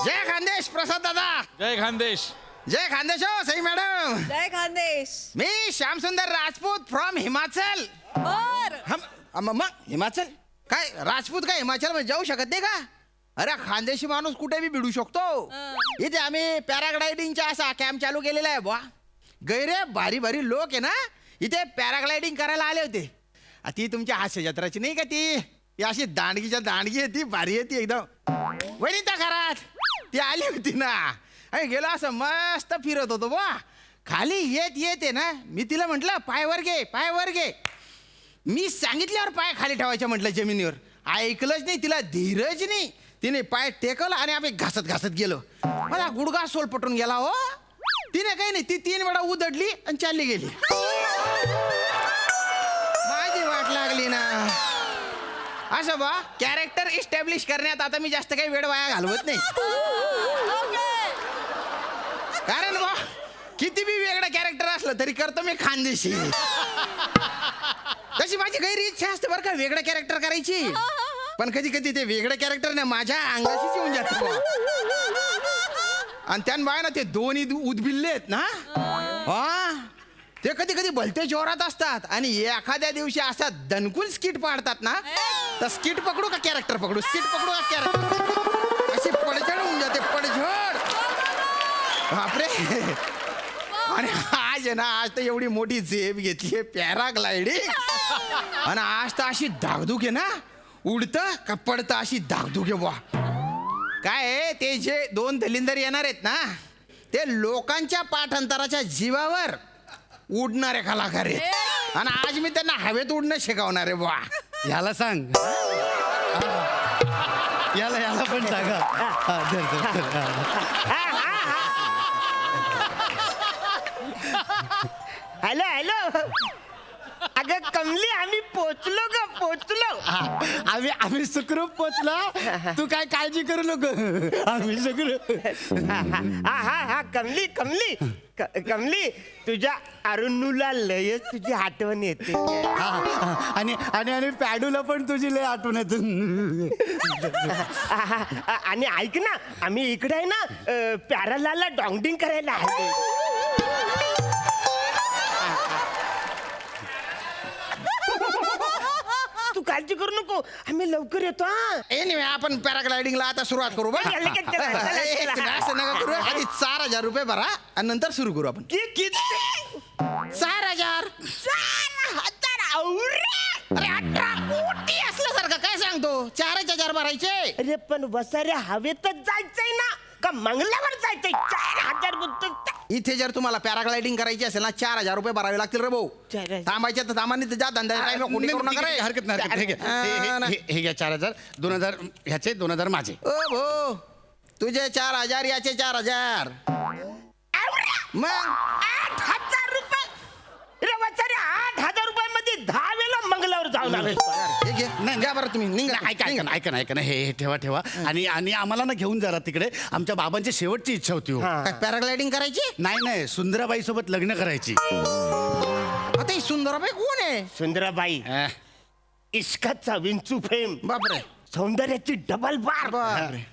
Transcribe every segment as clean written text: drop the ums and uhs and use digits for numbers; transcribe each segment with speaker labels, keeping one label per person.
Speaker 1: जय खानदेश प्रसाद दादा.
Speaker 2: जय खानदेश.
Speaker 1: जय खानदेश हो सई मॅडम.
Speaker 3: जय खानदेश.
Speaker 1: मी श्यामसुंदर राजपूत फ्रॉम हिमाचल. मग हिमाचल काय राजपूत काय हिमाचल मध्ये जाऊ शकत नाही का? अरे खानदेशी माणूस कुठे बी भिडू शकतो. इथे आम्ही पॅराग्लायडिंगचा असा कॅम्प चालू केलेला आहे बुवा. गैरे भारी भारी लोक आहे ना इथे पॅराग्लायडिंग करायला आले होते. ती तुमच्या हास्य जत्राची नाही का ती अशी दांडगीच्या दांडगी आहे ती भारी आहे ती एकदम वनिता घरात ती आली होती ना. आणि गेलो असं मस्त फिरत होतो बुवा. खाली येत आहे ना मी तिला म्हटलं पाय वर घे पाय वर घे. मी सांगितल्यावर पाय खाली ठेवायचं म्हटलं जमिनीवर. ऐकलंच नाही तिला धीरच नाही. तिने पाय टेकवला आणि आम्ही घासत घासत गेलो. मला गुडघा सोलपटून गेला हो. तिने काही नाही ती 3 वेळा उधडली आणि चालली गेली. माझी वाट लागली ना. असं बा कॅरेक्टर इस्टॅब्लिश करण्यात आता मी जास्त काही वेळ वाया घालवत नाही. कारण बा किती बी वेगळं कॅरेक्टर असलं तरी करतो मी खानदेशी. तशी माझी गैर इच्छा असते बरं का वेगळं कॅरेक्टर करायची. पण कधी कधी ते वेगळं कॅरेक्टर ना माझ्या अंगाशीच येऊन जातं. आणि त्यान बाय ना ते दोन्ही उदबिल्ले आहेत ना ते कधी कधी भलते जोरात असतात. आणि एखाद्या दिवशी असा दणकून स्किट पाडतात ना तर स्किट पकडू का कॅरेक्टर पकडू स्किट पकडू का कॅरेक्टर अशी पडझड होऊन जाते पडझड. बापरे. आणि आज आहे ना आज तर एवढी मोठी झेप घेतली पॅराग्लायडिंग. आणि आज तर अशी धाकधूक आहे ना उडतं का पडतं अशी धाकधूक आहे बुवा. काय ते जे 2 दलिंदर येणार आहेत ना ते लोकांच्या पाठांतराच्या जीवावर उडणारे कलाकार आहेत. आणि आज मी त्यांना हवेत उडणं शिकवणार आहे बुवा.
Speaker 4: याला सांग याला पण सांगा.
Speaker 5: Hello hello. अगं कमली आम्ही पोचलो ग पोचलो.
Speaker 4: आम्ही सुखरूप पोचला. तू काय काळजी करू नको आम्ही सुखरूप.
Speaker 5: हा कमली कमली कमली तुझ्या अरुणूला लयच तुझी आठवण येते.
Speaker 4: आणि आणि आणि पॅडूला पण तुझी लय आठवण येते.
Speaker 5: आणि ऐक ना आम्ही इकडे आहे ना पॅरालाला डॉंगडिंग करायला आलो. तू काळजी करू नको आम्ही लवकर येतो.
Speaker 1: एनिवे आपण पॅराग्लायडिंगला आता सुरुवात करू बा. असं नका करू. आधी 4,000 रुपये भरा आणि नंतर सुरू करू आपण.
Speaker 5: किती
Speaker 1: 4,000.
Speaker 5: 4,000.
Speaker 1: अरे 18 कोटी असल्यासारखं काय सांगतो. 4,000 भरायचे.
Speaker 5: अरे पण वसाऱ्या हवेतच जायचंय ना का मंगलावर जायचंय. 4,000 बोलतो.
Speaker 1: इथे जर तुम्हाला पॅराग्लायडिंग करायची असेल ना 4,000 रुपये भरावे लागतील रे भाऊ.
Speaker 5: 4,000.
Speaker 1: थांबायचे तर थांबा नाही तर जा धंदा टाइम कोणी करू नका रे.
Speaker 4: हरकत नाही हे घ्या 4,000 2,000 ह्याचे 2,000 माझे.
Speaker 1: ओ भो तुझे 4,000 याचे 4,000 मग
Speaker 5: 8,000 रुपये. रे वसाऱ्या 8,000 रुपयामध्ये 10 वेळा मंगलावर जाऊन आलो.
Speaker 1: हे घे नाही घ्या बरं तुम्ही निघा.
Speaker 4: ऐका ना हे ठेवा आणि आम्हाला ना घेऊन जरा तिकडे. आमच्या बाबांची शेवटची इच्छा होती हो.
Speaker 1: पॅराग्लायडिंग करायची.
Speaker 4: नाही सुंदराबाई सोबत लग्न करायची.
Speaker 1: आता ही सुंदराबाई कोण आहे.
Speaker 5: सुंदराबाई इश्काचा विंचू फेम.
Speaker 1: बापरे.
Speaker 5: सौंदर्याची डबल बार.
Speaker 1: बापरे.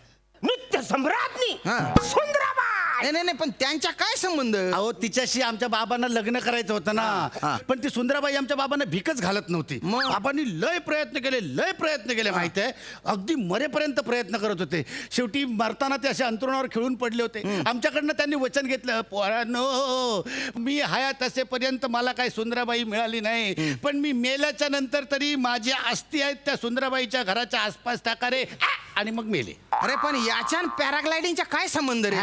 Speaker 5: नृत्य सम्राज्ञी
Speaker 1: हा.
Speaker 5: सुंदराबाई.
Speaker 1: नाही पण त्यांच्या काय संबंध.
Speaker 4: अहो तिच्याशी आमच्या बाबांना लग्न करायचं होतं ना. पण ती सुंदराबाई आमच्या बाबांना भिकच घालत नव्हती.
Speaker 1: मग?
Speaker 4: बाबांनी लय प्रयत्न केले माहिती आहे. अगदी मरेपर्यंत प्रयत्न करत होते. शेवटी मरताना ते असे अंतरुणावर खिळून पडले होते. आमच्याकडनं त्यांनी वचन घेतलं पोरांनो मी हयात असेपर्यंत मला काही सुंदराबाई मिळाली नाही. पण मी मेल्याच्या नंतर तरी माझी अस्थी आहेत त्या सुंदराबाईच्या घराच्या आसपास टाका रे. आणि मग मेले.
Speaker 1: अरे पण याच्या पॅराग्लायडिंगचा काय संबंध रे.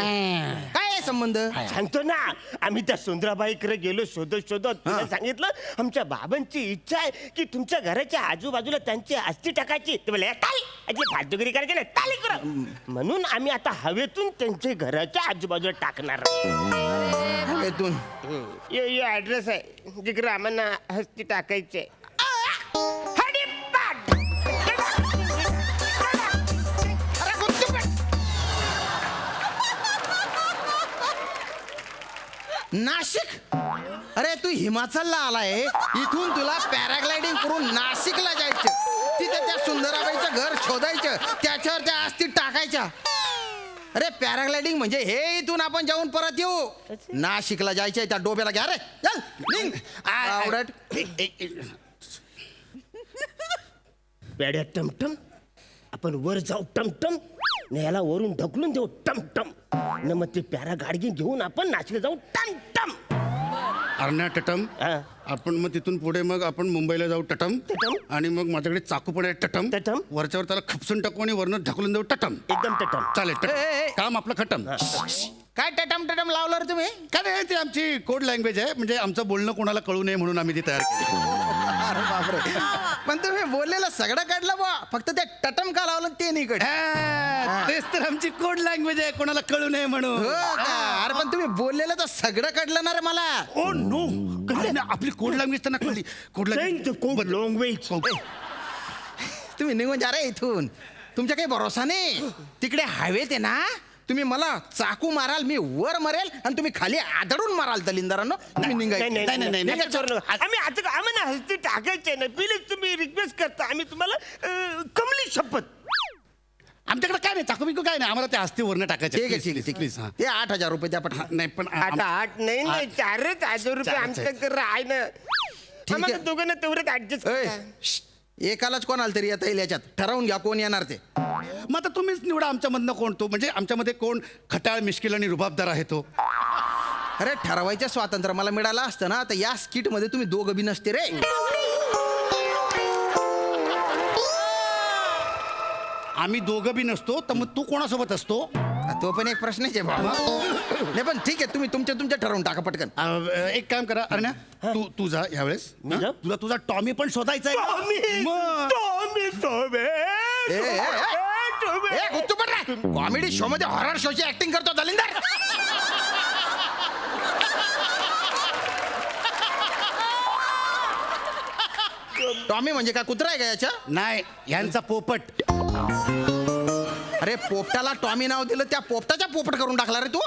Speaker 1: काय संबंध.
Speaker 5: सांगतो ना आम्ही त्या सुंदराबाईकडे गेलो शोधत तुला सांगितलं आमच्या बाबांची इच्छा आहे की तुमच्या घराच्या आजूबाजूला त्यांची अस्थी टाकायची. ते बोलले ताली अजी भातुगिरी करायची नाही ताली करा. म्हणून आम्ही आता हवेतून त्यांच्या घराच्या आजूबाजूला टाकणार.
Speaker 1: हवेतून.
Speaker 5: यो ऍड्रेस आहे जिकडे आम्हाला हस्ती टाकायचे.
Speaker 1: नाशिक. अरे तू हिमाचलला आलाय इथून तुला पॅराग्लायडिंग करून नाशिकला जायचं. तिथे त्या सुंदराबाईचं घर शोधायचं त्याच्यावर त्या अस्थी टाकायच्या. अरे पॅराग्लायडिंग म्हणजे हे इथून आपण जाऊन परत येऊ. नाशिकला जायचंय त्या डोब्याला घ्या रे. चल निघ. आवडत
Speaker 5: पेड्या टमटम आपण वर जाऊ टमटम न याला वरून ढकलून देऊ टमटम न मग ते पॅरा गाडगी घेऊन आपण नाशिकला जाऊ टमटम.
Speaker 4: अरण्या टटम.
Speaker 5: हा.
Speaker 4: आपण मग तिथून पुढे मग आपण मुंबईला जाऊ टटम.
Speaker 5: टटम.
Speaker 4: आणि मग माझ्याकडे चाकू पण आहे टटम.
Speaker 5: टटम.
Speaker 4: वरच्यावर त्याला खपसून टाकू आणि वरनं ढकलून देऊ टटम.
Speaker 5: एकदम टटम.
Speaker 4: चालेल टटम.
Speaker 1: ए, ए.
Speaker 4: काम आपलं खटम.
Speaker 1: काय टटम टटम लावलं रे तुम्ही?
Speaker 4: काय नाही, ती आमची कोड लँग्वेज आहे, म्हणजे आमचं बोलणं कोणाला कळू नये म्हणून आम्ही ती तयार केली.
Speaker 1: अरे बापरे. पण तुम्ही बोललेलं सगळं काढलं बा, फक्त ते टटम का लावलं ते नाही कळ.
Speaker 4: तेच तर आमची कोड लँग्वेज आहे, कोणाला कळू नये म्हणून.
Speaker 1: हो का? अरे पण तुम्ही बोललेलं तर सगळं कळलं ना रे मला.
Speaker 4: ओ नो, आपली कोड लँग्वेज त्यांना कळली. कोड
Speaker 5: लँग्वेज
Speaker 1: तुम्ही निघून जा रे इथून. तुमच्या काही भरोसा नाही. तिकडे हवेत आहे ना, तुम्ही मला चाकू माराल, मी वर मरेल आणि तुम्ही खाली आदळून माराल दलिंदरांनो. तुम्ही निघायचं.
Speaker 5: आम्ही आता आम्हाला हस्ती टाकायचे ना प्लीज तुम्ही रिक्वेस्ट करता आम्ही तुम्हाला कमली शपथ.
Speaker 4: आमच्याकडे काय नाही, चाकू बिकू काय नाही, आम्हाला ते हस्ती वरनं टाकायचे.
Speaker 1: ठीक आहे ठीक आहे ठीक
Speaker 4: प्लीज.
Speaker 1: आहे. ते 8,000 रुपये द्या पटकन.
Speaker 4: नाही पण
Speaker 5: आता 8 नाही 4,000 रुपये आमच्याकडे आहे ना. आम्हाला दोघांना तेवढेच ऍडजस्ट
Speaker 1: ए, श्श्ट. एकालाच कोणाला तरी येता येईल याच्यात. ठरवून घ्या कोण येणार ते.
Speaker 4: मग आता तुम्हीच निवडा आमच्यामधनं कोण तो, म्हणजे आमच्यामध्ये कोण खटाळ मिश्किल आणि रुबाबदार आहे तो.
Speaker 1: अरे ठरवायचं स्वातंत्र्य मला मिळालं असतं ना, तर या स्किट मध्ये तुम्ही दोघं बी नसते रे.
Speaker 4: आम्ही दोघं बी नसतो तर मग तू कोणासोबत असतो?
Speaker 1: तो पण एक प्रश्नच आहे बाबा. नाही पण ठीक आहे, तुम्ही तुमच्या ठरवून टाका पटकन.
Speaker 4: एक काम करा अरण्या, तू जा यावेळेस.
Speaker 5: मी जाऊ?
Speaker 4: तुला तुझा टॉमी पण शोधायचा आहे.
Speaker 1: कॉमेडी शो मध्ये हॉरर शोची ऍक्टिंग करतो दलिंदर. टॉमी म्हणजे काय कुत्रा आहे का याच्या?
Speaker 4: नाही, यांचा पोपट.
Speaker 1: अरे पोपटाला टॉमी नाव दिलं, त्या पोपटाच्या पोपट करून टाकला रे तू.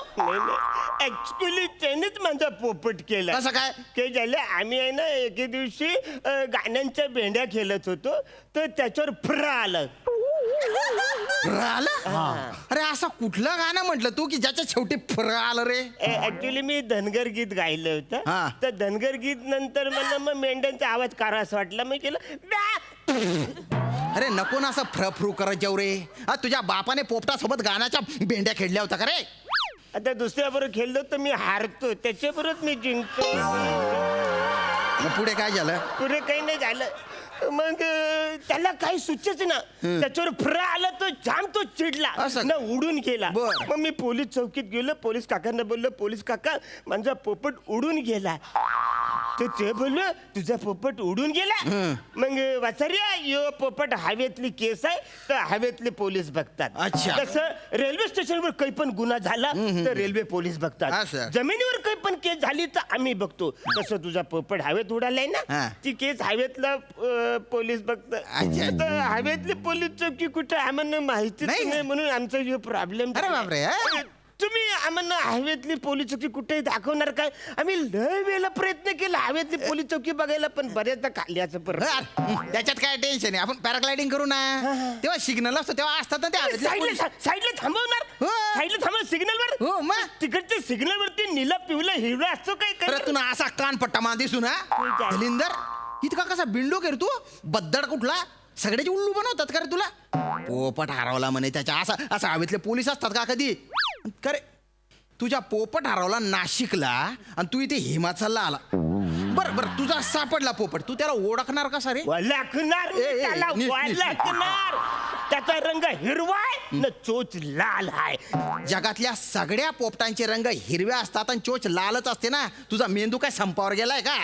Speaker 5: ऍक्च्युली त्यानेच माझा पोपट केला.
Speaker 1: कसं काय?
Speaker 5: ते झालं आम्ही आहे ना एके दिवशी गाण्यांच्या भेंड्या खेळत होतो तर त्याच्यावर फ्र आलं.
Speaker 1: आलं? अरे असं कुठलं गाणं म्हटलं तू की ज्याच्या शेवटी फर आलं रे?
Speaker 5: ऍक्च्युली मी धनगर गीत गायलं
Speaker 1: हा.
Speaker 5: होतं. तर धनगर गीत नंतर मला मग मेंढ्यांचा आवाज करावासा वाटला, मी केलं ब्या.
Speaker 1: अरे नको ना असं फ्रफ्रू करत जाऊ रे. तुझ्या बापाने पोपटासोबत गाण्याच्या भेंड्या खेळल्या होत्या का रे?
Speaker 5: आता दुसऱ्याबरोबर खेळलो तर मी हारतो, त्याच्याबरोबर मी जिंकतो.
Speaker 1: मग पुढे काय झालं?
Speaker 5: पुढे काही नाही झालं. मग त्याला काही सुचच ना, त्याच्यावर फ्र आलं तो जाम तो चिडला
Speaker 1: असं?
Speaker 5: ना, उडून गेला.
Speaker 1: बरं.
Speaker 5: मग मी पोलीस चौकीत गेलो, पोलीस काकांना बोललो, पोलीस काका माझा पोपट उडून गेला. तर ते बोललो तुझा पोपट उडून गेला. मग वाचार्या यो पोपट हवेतली केस आहे तर हवेतले पोलीस बघतात.
Speaker 1: अच्छा.
Speaker 5: तसं रेल्वे स्टेशनवर काही पण गुन्हा झाला तर रेल्वे पोलीस बघतात.
Speaker 1: असं.
Speaker 5: जमिनीवर काही पण केस झाली तर आम्ही बघतो. तसं तुझा पोपट हवेत उडालाय ना,
Speaker 1: हा.
Speaker 5: ती केस हवेतला पोलीस बघतात.
Speaker 1: अच्छा.
Speaker 5: आता हवेतली पोलीस चौकी कुठे आम्हाला माहितीच
Speaker 1: नाही.
Speaker 5: नाही, म्हणून आमचा जो प्रॉब्लेम.
Speaker 1: अरे बापरे, हा?
Speaker 5: तुम्ही आम्हाला हवेतली पोलीस चौकी कुठे दाखवणार काय? आम्ही लय वेळेला प्रयत्न केला हवेतली पोलीस चौकी बघायला, पण बऱ्याचदा खाल्ल्याचं
Speaker 1: त्याच्यात काय टेन्शन आहे, आपण पॅराग्लायडिंग करू ना. तेव्हा सिग्नल असतो तेव्हा असतात ना ते.
Speaker 5: साईडला थांबवणार,
Speaker 1: हो.
Speaker 5: साईडला थांबव सिग्नल वर.
Speaker 1: हो मग.
Speaker 5: तिकडच्या सिग्नल वरती निला पिवला हिरवा असतो काय
Speaker 1: अरे
Speaker 5: काय?
Speaker 1: तू ना असा कान पट्टा मा दिसू ना दलिंदर. इतका कसा बिंडो कर तू, बद्दड कुठला. सगळ्याची उल्लू बनवतात का रे तुला? पोपट हरवला म्हणे त्याच्या. असा हवेतले पोलीस असतात का कधी? करे तुझ्या पोपट हरवला नाशिकला आणि तू इथे हिमाचलला आला. बर तुझा सापडला पोपट, तू त्याला ओळखणार कसा रे?
Speaker 5: लागणार त्याला, लागणार. त्याचा रंग हिरवा आहे न चोच लाल आहे.
Speaker 1: जगातल्या सगळ्या पोपटांचे रंग हिरव्या असतात आणि चोच लालच असते ना. तुझा मेंदू काय संपावर गेलाय का?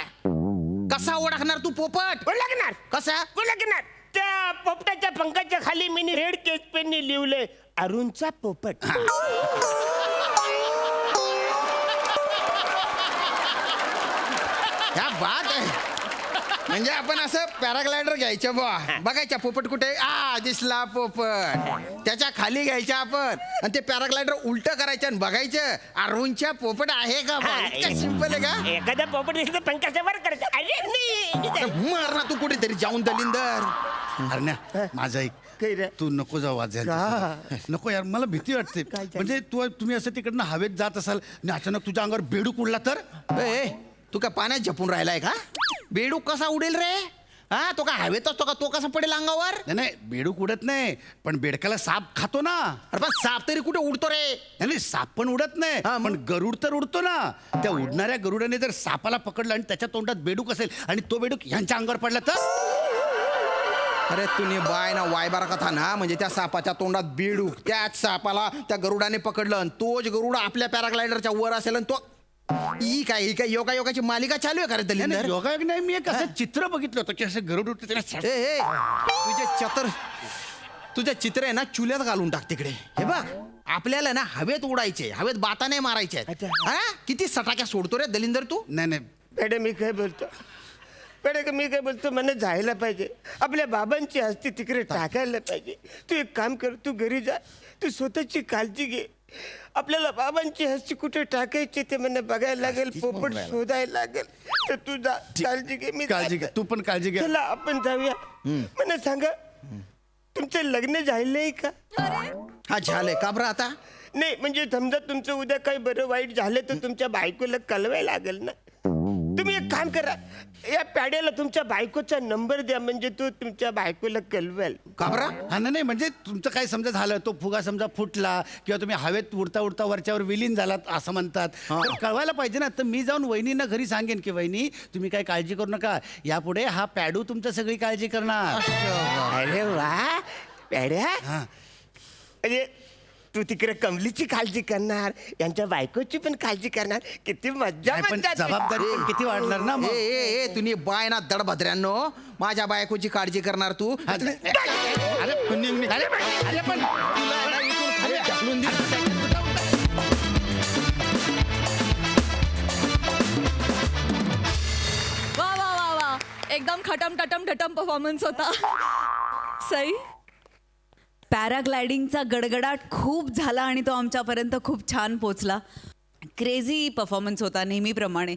Speaker 1: कसा ओळखणार तू पोपट?
Speaker 5: लागणार
Speaker 1: कसा
Speaker 5: लागणार? त्या पोपटाच्या पंखाच्या खाली मी रेड केस पेनने लिहिलंय अरुणचा पोपट.
Speaker 1: क्या बात आहे. म्हणजे आपण असं पॅराग्लायडर घ्यायचं बुवा, बघायच्या पोपट कुठे दिसला पोपट, त्याच्या खाली घ्यायच्या आपण आणि ते पॅराग्लायडर उलट करायचं आणि बघायचं अरुणच्या पोपट आहे का. सिंपल आहे का?
Speaker 5: एखादा पोपट दिसलं तर पंखाच्या वर करायचं. अरे नाही
Speaker 1: मार ना तू कुठेतरी जाऊन दलिंदर.
Speaker 4: अरण्या माझा एक
Speaker 5: काही रे
Speaker 4: तू नको जाऊ आज यांच्यासोबत. नको यार मला भीती वाटते.
Speaker 5: काय झालं?
Speaker 4: म्हणजे तुम्ही असं तिकडनं हवेत जात असाल आणि अचानक तुझ्या अंगावर बेडूक उडला तर.
Speaker 1: ए, तू काय पाण्यात झपून राहिलाय का? बेडूक कसा उडेल रे? हा, तो काय हवेत असतो का? तो कसा पडेल अंगावर?
Speaker 4: नाही नाही बेडूक उडत नाही, पण बेडकाला साप खातो ना.
Speaker 1: अरे पण साप तरी कुठे उडतो रे?
Speaker 4: नाही नाही, साप पण उडत नाही,
Speaker 1: हा, मग?
Speaker 4: पण गरुड तर उडतो ना. त्या उडणाऱ्या गरुडाने जर सापाला पकडलं आणि त्याच्या तोंडात बेडूक असेल आणि तो बेडूक ह्यांच्या अंगावर पडला तर.
Speaker 1: अरे तुम्ही बाय ना वायबारा कथा ना, म्हणजे त्या सापाच्या तोंडात बेडूक, त्याच सापाला त्या गरुडाने पकडलं आणि तोच गरुड आपल्या पॅराग्लायडरच्या वर असेल आणि तो ही काय योगायोगाची मालिका चालू आहे का रे दलिंदर?
Speaker 4: योगायोग नाही, मी एक असं चित्र बघितलं होतं की असं गरुड उडतं त्याला.
Speaker 1: ए, तुझे चित्र आहे ना चुल्यात घालून टाक तिकडे. हे बघ, आपल्याला ना हवेत उडायचे, हवेत बाता नाही मारायचे आहेत.
Speaker 5: अच्छा.
Speaker 1: हा? किती सटाक्या सोडतो रे दलिंदर तू?
Speaker 4: नाही नाही
Speaker 5: पेडे मी काय बोलतो मी काय बोलतो, मला जायला पाहिजे. आपल्या बाबांची हस्ती तिकडे टाकायला पाहिजे. तू एक काम कर, तू घरी जा, तू स्वतःची काळजी घे. आपल्याला बाबांची हस्ती कुठे टाकायची ते मला बघायला लागेल, पोपट शोधायला लागेल. तर तू जा, काळजी घे. मी
Speaker 4: काळजी घे, तू पण काळजी घे.
Speaker 5: चला आपण जाऊया. मला सांगा, तुमचं लग्न झालंय का?
Speaker 1: हा झालंय का बरं आता?
Speaker 5: नाही म्हणजे समजा तुमचं उद्या काही बरं वाईट झालं तर तुमच्या बायकोला कळवायला लागेल ना. तुम्ही एक काम करा, या पॅड्याला तुमच्या बायकोचा नंबर द्या, म्हणजे तो तुमच्या बायकोला कळवेल.
Speaker 1: का बरं?
Speaker 4: हा नाही म्हणजे तुमचं काय समजा झालं, तो फुगा समजा फुटला किंवा तुम्ही हवेत उडता उडता वरच्यावर विलीन झालात असं म्हणतात, तर कळवायला पाहिजे ना. तर मी जाऊन वहिनींना घरी सांगेन की वहिनी तुम्ही काय काळजी करू नका, यापुढे हा पॅडू तुमचं सगळी काळजी करणार.
Speaker 5: अरे वा पॅड्या,
Speaker 4: हा
Speaker 5: म्हणजे तू तिकडे कमलीची काळजी करणार, यांच्या बायकोची पण काळजी करणार. किती मज्जा
Speaker 4: नाही, पण
Speaker 5: मज्जा.
Speaker 4: जबाबदारी पण किती वाढणार ना
Speaker 1: ए
Speaker 4: मग.
Speaker 1: ए ए तुम्ही बाय ना दडभद्र्यांनो, माझ्या बायकोची काळजी करणार तू?
Speaker 4: अरे पण तुला ना इथून खाली ढकलून दिलं.
Speaker 2: वा वा वा वा, एकदम खटम टटम ठटम परफॉर्मन्स होता. सई,
Speaker 3: पॅराग्लायडिंगचा गडगडाट खूप झाला आणि तो आमच्यापर्यंत खूप छान पोचला. क्रेझी परफॉर्मन्स होता नेहमीप्रमाणे.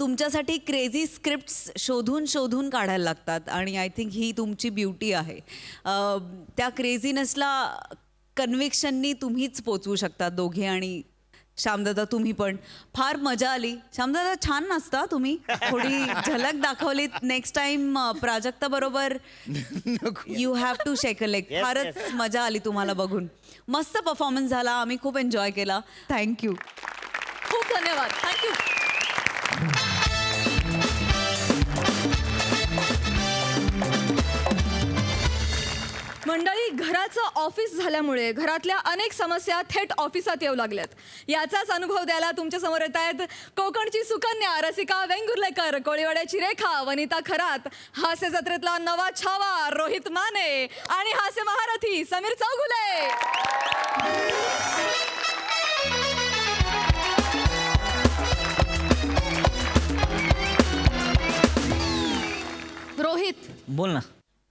Speaker 3: तुमच्यासाठी क्रेझी स्क्रिप्ट्स शोधून शोधून काढायला लागतात आणि आय थिंक ही तुमची ब्युटी आहे. त्या क्रेझीनेसला कन्व्हिक्शननी तुम्हीच पोचवू शकता दोघे. आणि श्यामदादा तुम्ही पण फार मजा आली. श्यामदादा छान नसता तुम्ही, थोडी झलक दाखवलीत. नेक्स्ट टाइम प्राजक्ता बरोबर you have to shake a leg. फारच मजा आली तुम्हाला बघून. मस्त परफॉर्मन्स झाला, आम्ही खूप एन्जॉय केला. थँक्यू.
Speaker 2: खूप धन्यवाद. थँक्यू. मंडळी, घराचं ऑफिस झाल्यामुळे घरातल्या अनेक समस्या थेट ऑफिसात येऊ लागल्यात. याचाच अनुभव द्यायला तुमच्या समोर येत आहेत कोकणची सुकन्या रसिका वेंगुर्लेकर, कोळीवाड्याची रेखा वनिता खरात, हास्य जत्रेतला नवा छावा रोहित माने आणि हास्य महारथी समीर चौगुले. रोहित,
Speaker 6: बोल ना.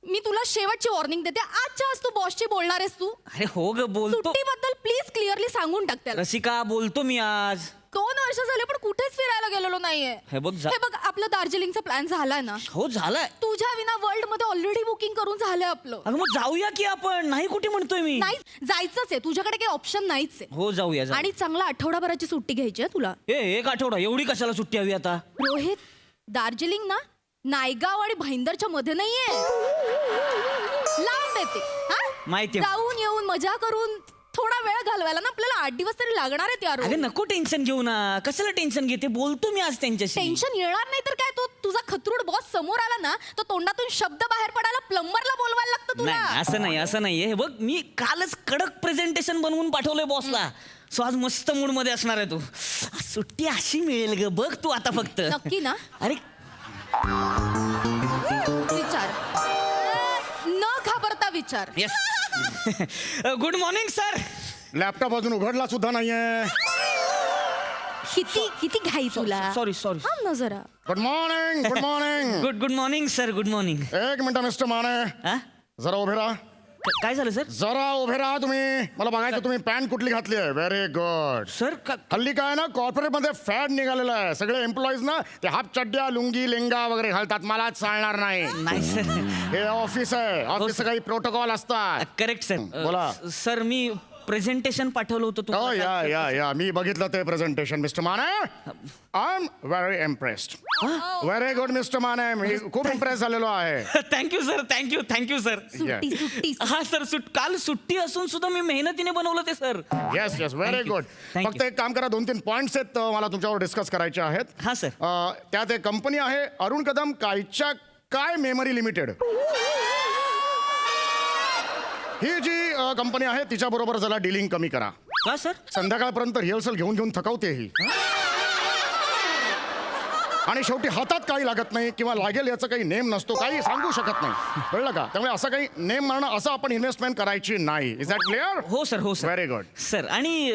Speaker 2: मी तुला शेवटची वॉर्निंग देते, आजच्या आज तू बॉसशी बोलणार आहेस. तू
Speaker 6: अरे हो ग, बोलतो.
Speaker 2: सुट्टीबद्दल प्लीज क्लिअरली सांगून टाक त्याला.
Speaker 6: रसिका, बोलतो मी आज.
Speaker 2: 2 वर्ष झाले पण कुठेच फिरायला गेलेलो नाहीये.
Speaker 6: हे बघ
Speaker 2: हे बघ, आपलं दार्जिलिंगचा प्लॅन झालाय ना.
Speaker 6: हो झालाय.
Speaker 2: तुझ्या विना वर्ल्ड मध्ये ऑलरेडी बुकिंग करून झालंय आपलं.
Speaker 6: अगं मग जाऊया की आपण. नाही कुठे म्हणतोय मी.
Speaker 2: नाही जायचंच आहे, तुझ्याकडे काही ऑप्शन नाहीच आहे.
Speaker 6: हो जाऊया.
Speaker 2: आणि चांगला आठवडाभराची सुट्टी घ्यायची आहे तुला.
Speaker 6: एक आठवडा एवढी कशाला सुट्टी हवी आता?
Speaker 2: रोहित, दार्जिलिंग ना नायगाव आणि भाईंदरच्या मध्ये नाहीये, लांब येते.
Speaker 6: माहितीये.
Speaker 2: जाऊन येऊन मजा करून थोडा वेळ घालवायला ना आपल्याला 8 दिवस तरी लागणार आहेत यार.
Speaker 6: अगं नको टेन्शन घेऊ ना. कशाला टेन्शन घेते? बोलतो मी आज त्यांच्याशी.
Speaker 2: टेन्शन येणार नाही तर काय. तो तुझा खतरूड बॉस समोर आला ना, तर तोंडातून शब्द बाहेर पडायला प्लंबरला बोलवायला लागतं तुला.
Speaker 6: नाही असं नाहीये. हे बघ, मी कालच कडक प्रेझेंटेशन बनवून पाठवलंय बॉसला. सो आज मस्त मूड मध्ये असणार आहे तू. सुट्टी अशी मिळेल ग, बघ तू आता फक्त.
Speaker 2: नक्की ना?
Speaker 6: अरे
Speaker 2: विचार, न घाबरता विचार.
Speaker 6: Yes. Good morning sir.
Speaker 7: Laptop अजून उघडला सुद्धा नाहीये.
Speaker 2: किती घाई तुला.
Speaker 6: सॉरी.
Speaker 2: थांब ना जरा.
Speaker 7: Good morning good morning.
Speaker 6: Good morning sir. Good morning.
Speaker 7: एक मिनिट मिस्टर माने,
Speaker 6: हा?
Speaker 7: जरा उभे राहा.
Speaker 6: काय झालं सर?
Speaker 7: जरा उभे राहा तुम्ही. मला बघायचं तुम्ही पॅन्ट कुठली घातली आहे. Very good.
Speaker 6: सर
Speaker 7: हल्ली काय ना कॉर्पोरेट मध्ये फॅड निघालेलं आहे. सगळे एम्प्लॉईज ना ते हाफ चड्ड्या लुंगी लेंगा वगैरे घालतात. मलाच चालणार नाही.
Speaker 6: नाही सर.
Speaker 7: हे ऑफिस आहे. ऑफिसचं काही प्रोटोकॉल असतात.
Speaker 6: Correct sir.
Speaker 7: बोला.
Speaker 6: सर मी प्रेझेंटेशन पाठवलं होतं
Speaker 7: हो
Speaker 6: तुम्हाला.
Speaker 7: या मी बघितलं ते presentation mister Mane. I am very impressed. Very good mister Mane. मी खूप इम्प्रेस झालेलो आहे.
Speaker 6: Thank you sir. Thank you sir. हा सर काल सुट्टी असून सुद्धा मी मेहनतीने बनवलं ते sir.
Speaker 7: Yes very
Speaker 6: Thank you.
Speaker 7: Good.
Speaker 6: Thank
Speaker 7: फक्त एक काम करा, 2-3 पॉइंट्स आहेत मला तुमच्यावर डिस्कस करायचे आहेत.
Speaker 6: हा सर.
Speaker 7: त्यात एक कंपनी आहे अरुण कदम कायच्या काय मेमरी लिमिटेड. ही जी कंपनी आहे तिच्याबरोबर जरा डीलिंग कमी करा.
Speaker 6: का सर?
Speaker 7: संध्याकाळपर्यंत रिहर्सल घेऊन थकवते ही. आणि शेवटी हातात काही लागत नाही किंवा लागेल याचा काही नेम नसतो. काही सांगू शकत नाही. कळलं का? त्यामुळे असं काही नेम मारणं असं आपण इन्व्हेस्टमेंट करायची नाही. Is that clear?
Speaker 6: हो सर.
Speaker 7: Very good.
Speaker 6: सर आणि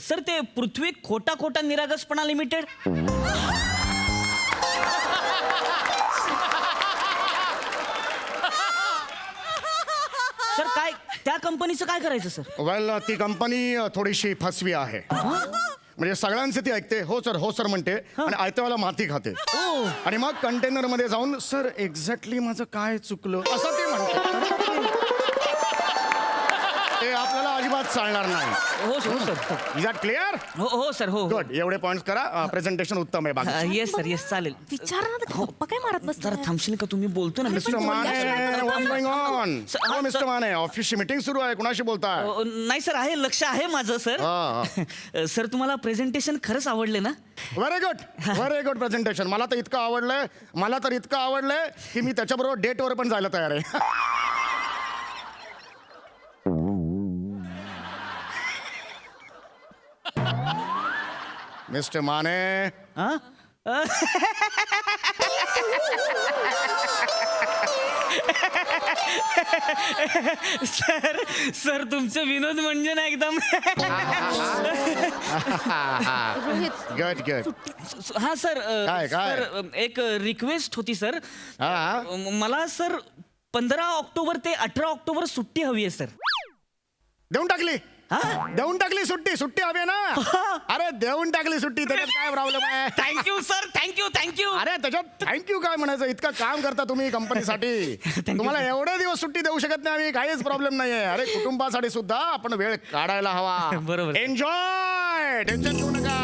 Speaker 6: सर ते पृथ्वी खोटा निरागसपणा लिमिटेड. सर काय त्या कंपनीचं काय करायचं सर?
Speaker 7: वेल ती कंपनी थोडीशी फसवी आहे. म्हणजे सगळ्यांचे ती ऐकते हो सर म्हणते आणि आयत्याला माती खाते. आणि मग कंटेनर मध्ये जाऊन सर एक्झॅक्टली माझं काय चुकलं असं ते म्हणते. ते आपल्याला अजिबात चालणार नाही.
Speaker 6: हो सर.
Speaker 7: Is that clear?
Speaker 6: हो सर. हो
Speaker 7: गुड. एवढे पॉइंट्स करा. प्रेझेंटेशन उत्तम आहे. बाकी
Speaker 6: येस सर. येस चालेल.
Speaker 3: विचार ना गप्पा काय मारत बस.
Speaker 6: जरा थांबशील का? तुम्ही बोलतो ना.
Speaker 7: Mister Mane what's going on?
Speaker 6: Sir,
Speaker 7: हो मिस्टर माने ऑफिसची मीटिंग सुरू आहे. कुणाशी बोलताय?
Speaker 6: नाही सर आहे लक्ष आहे माझं सर. सर तुम्हाला प्रेझेंटेशन खरंच आवडले ना?
Speaker 7: Very good presentation. मला तर इतकं आवडलंय की मी त्याच्याबरोबर डेटवर पण जायला तयार आहे. मिस्टर माने
Speaker 6: सर तुमचे विनोद म्हणजे ना एकदम.
Speaker 7: गुड.
Speaker 6: हा सर.
Speaker 7: काय?
Speaker 6: सर एक रिक्वेस्ट होती सर.
Speaker 7: हा
Speaker 6: मला सर 15 ऑक्टोबर ते 18 ऑक्टोबर सुट्टी हवी आहे सर.
Speaker 7: देऊन टाकली सुट्टी हवी ना. अरे देऊन टाकली सुट्टी. त्याच्यात काय प्रॉब्लेम आहे?
Speaker 6: Thank you sir. थँक्यू.
Speaker 7: अरे त्याच्यात थँक्यू काय म्हणायचं? इतकं काम करता तुम्ही कंपनीसाठी. तुम्हाला एवढे दिवस सुट्टी देऊ शकत नाही आम्ही. काहीच प्रॉब्लेम नाहीये. अरे कुटुंबासाठी सुद्धा आपण वेळ काढायला हवा.
Speaker 6: बरोबर.
Speaker 7: एन्जॉय. टेन्शन घेऊ नका.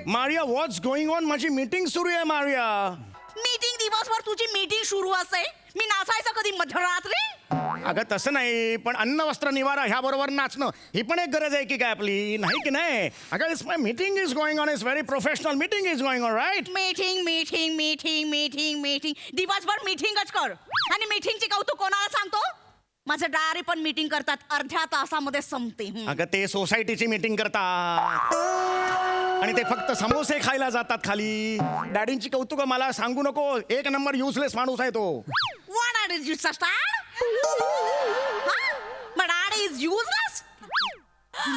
Speaker 7: Maria what's going on? माझी मीटिंग सुरू आहे मारिया.
Speaker 8: मीटिंग दिवसभर तुझी मीटिंग सुरू असते. मी नाचायचं कधी मध्यरात्री?
Speaker 7: अगं तसं नाही, पण अन्न वस्त्र निवारा ह्या बरोबर नाचणं ही पण एक गरज आहे की काय आपली, नाही की नाही? अगं it's my meeting is going on. It's very professional meeting is going on. Right?
Speaker 8: Meeting दिवसभर मीटिंगच कर. आणि मीटिंगची कौतुक कोणाला सांगतो? माझे डायरी पण मीटिंग करतात. अर्ध्या तासामध्ये संपते.
Speaker 7: अगं ते सोसायटीची मीटिंग करतात आणि ते फक्त समोसे खायला जातात खाली. डॅडींची कौतुक मला सांगू नको. एक नंबर युजलेस माणूस आहे तो.
Speaker 8: What are you My daddy is useless?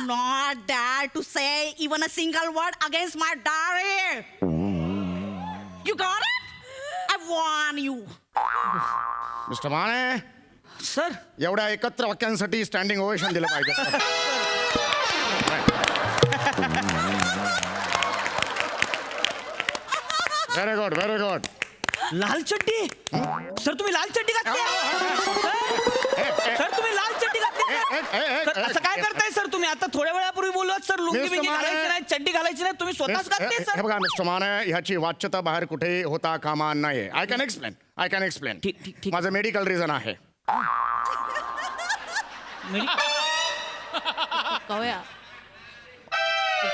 Speaker 8: Not dare to say even a single word against my daddy. You got it? I warn you.
Speaker 7: Mister Mane
Speaker 6: sir.
Speaker 7: एवढ्या एकत्र वाक्यांसाठी स्टँडिंग ओवेशन दिलं पाहिजे. Very good.
Speaker 6: लाल चड्डी. Sir तुम्ही लाल चड्डी घातली. सर तुम्ही लाल चड्डी घातली. सर, असं काय करताय सर तुम्ही? आता थोड्या वेळापूर्वी बोललात सर लुंगी बिंगी घालायची नाही, चड्डी घालायची नाही. तुम्ही स्वतःच घातली सर.
Speaker 7: हे बघा मिस्टर माने, ह्याची वाच्यता बाहेर कुठे होता कामा नाहीये. I can explain.
Speaker 6: ठीक.
Speaker 7: माझं मेडिकल रिझन आहे.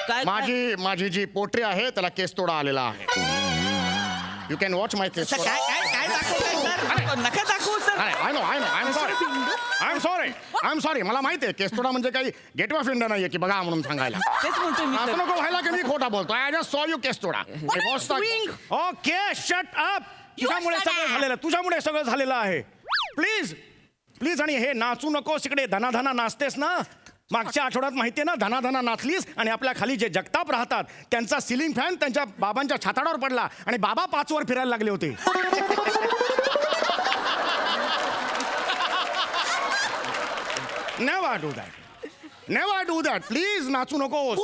Speaker 6: काय
Speaker 7: माझी जी पोटरी आहे त्याला केस तोडा आलेला आहे. यू कॅन वॉच माय केस.
Speaker 6: काय दाखवताय सर? नका दाखवू sir.
Speaker 7: I know I am sorry मला माहिती आहे केस्तोडा म्हणजे काही गेट ऑफ इंडिया नाहीये की बघा म्हणून सांगायला
Speaker 6: तेच म्हणतोय मी
Speaker 7: असं
Speaker 6: सर.
Speaker 7: नको व्हायला की मी खोटा बोलतो आय जस्ट सॉ यू केस्तोडा ओके शट अप तुझ्यामुळे सगळं झालेलं आहे प्लीज आणि हे नाचू नकोस इकडे धनाधना नाचतेस ना मागच्या आठवड्यात माहितीये ना धनाधना नाचलीस आणि आपल्या खाली जे जगताप राहतात त्यांचा सिलिंग फॅन त्यांच्या बाबांच्या छाताडावर पडला आणि बाबा 5 वर फिरायला लागले होते नेव्हर डू दॅट प्लीज नाचू नकोस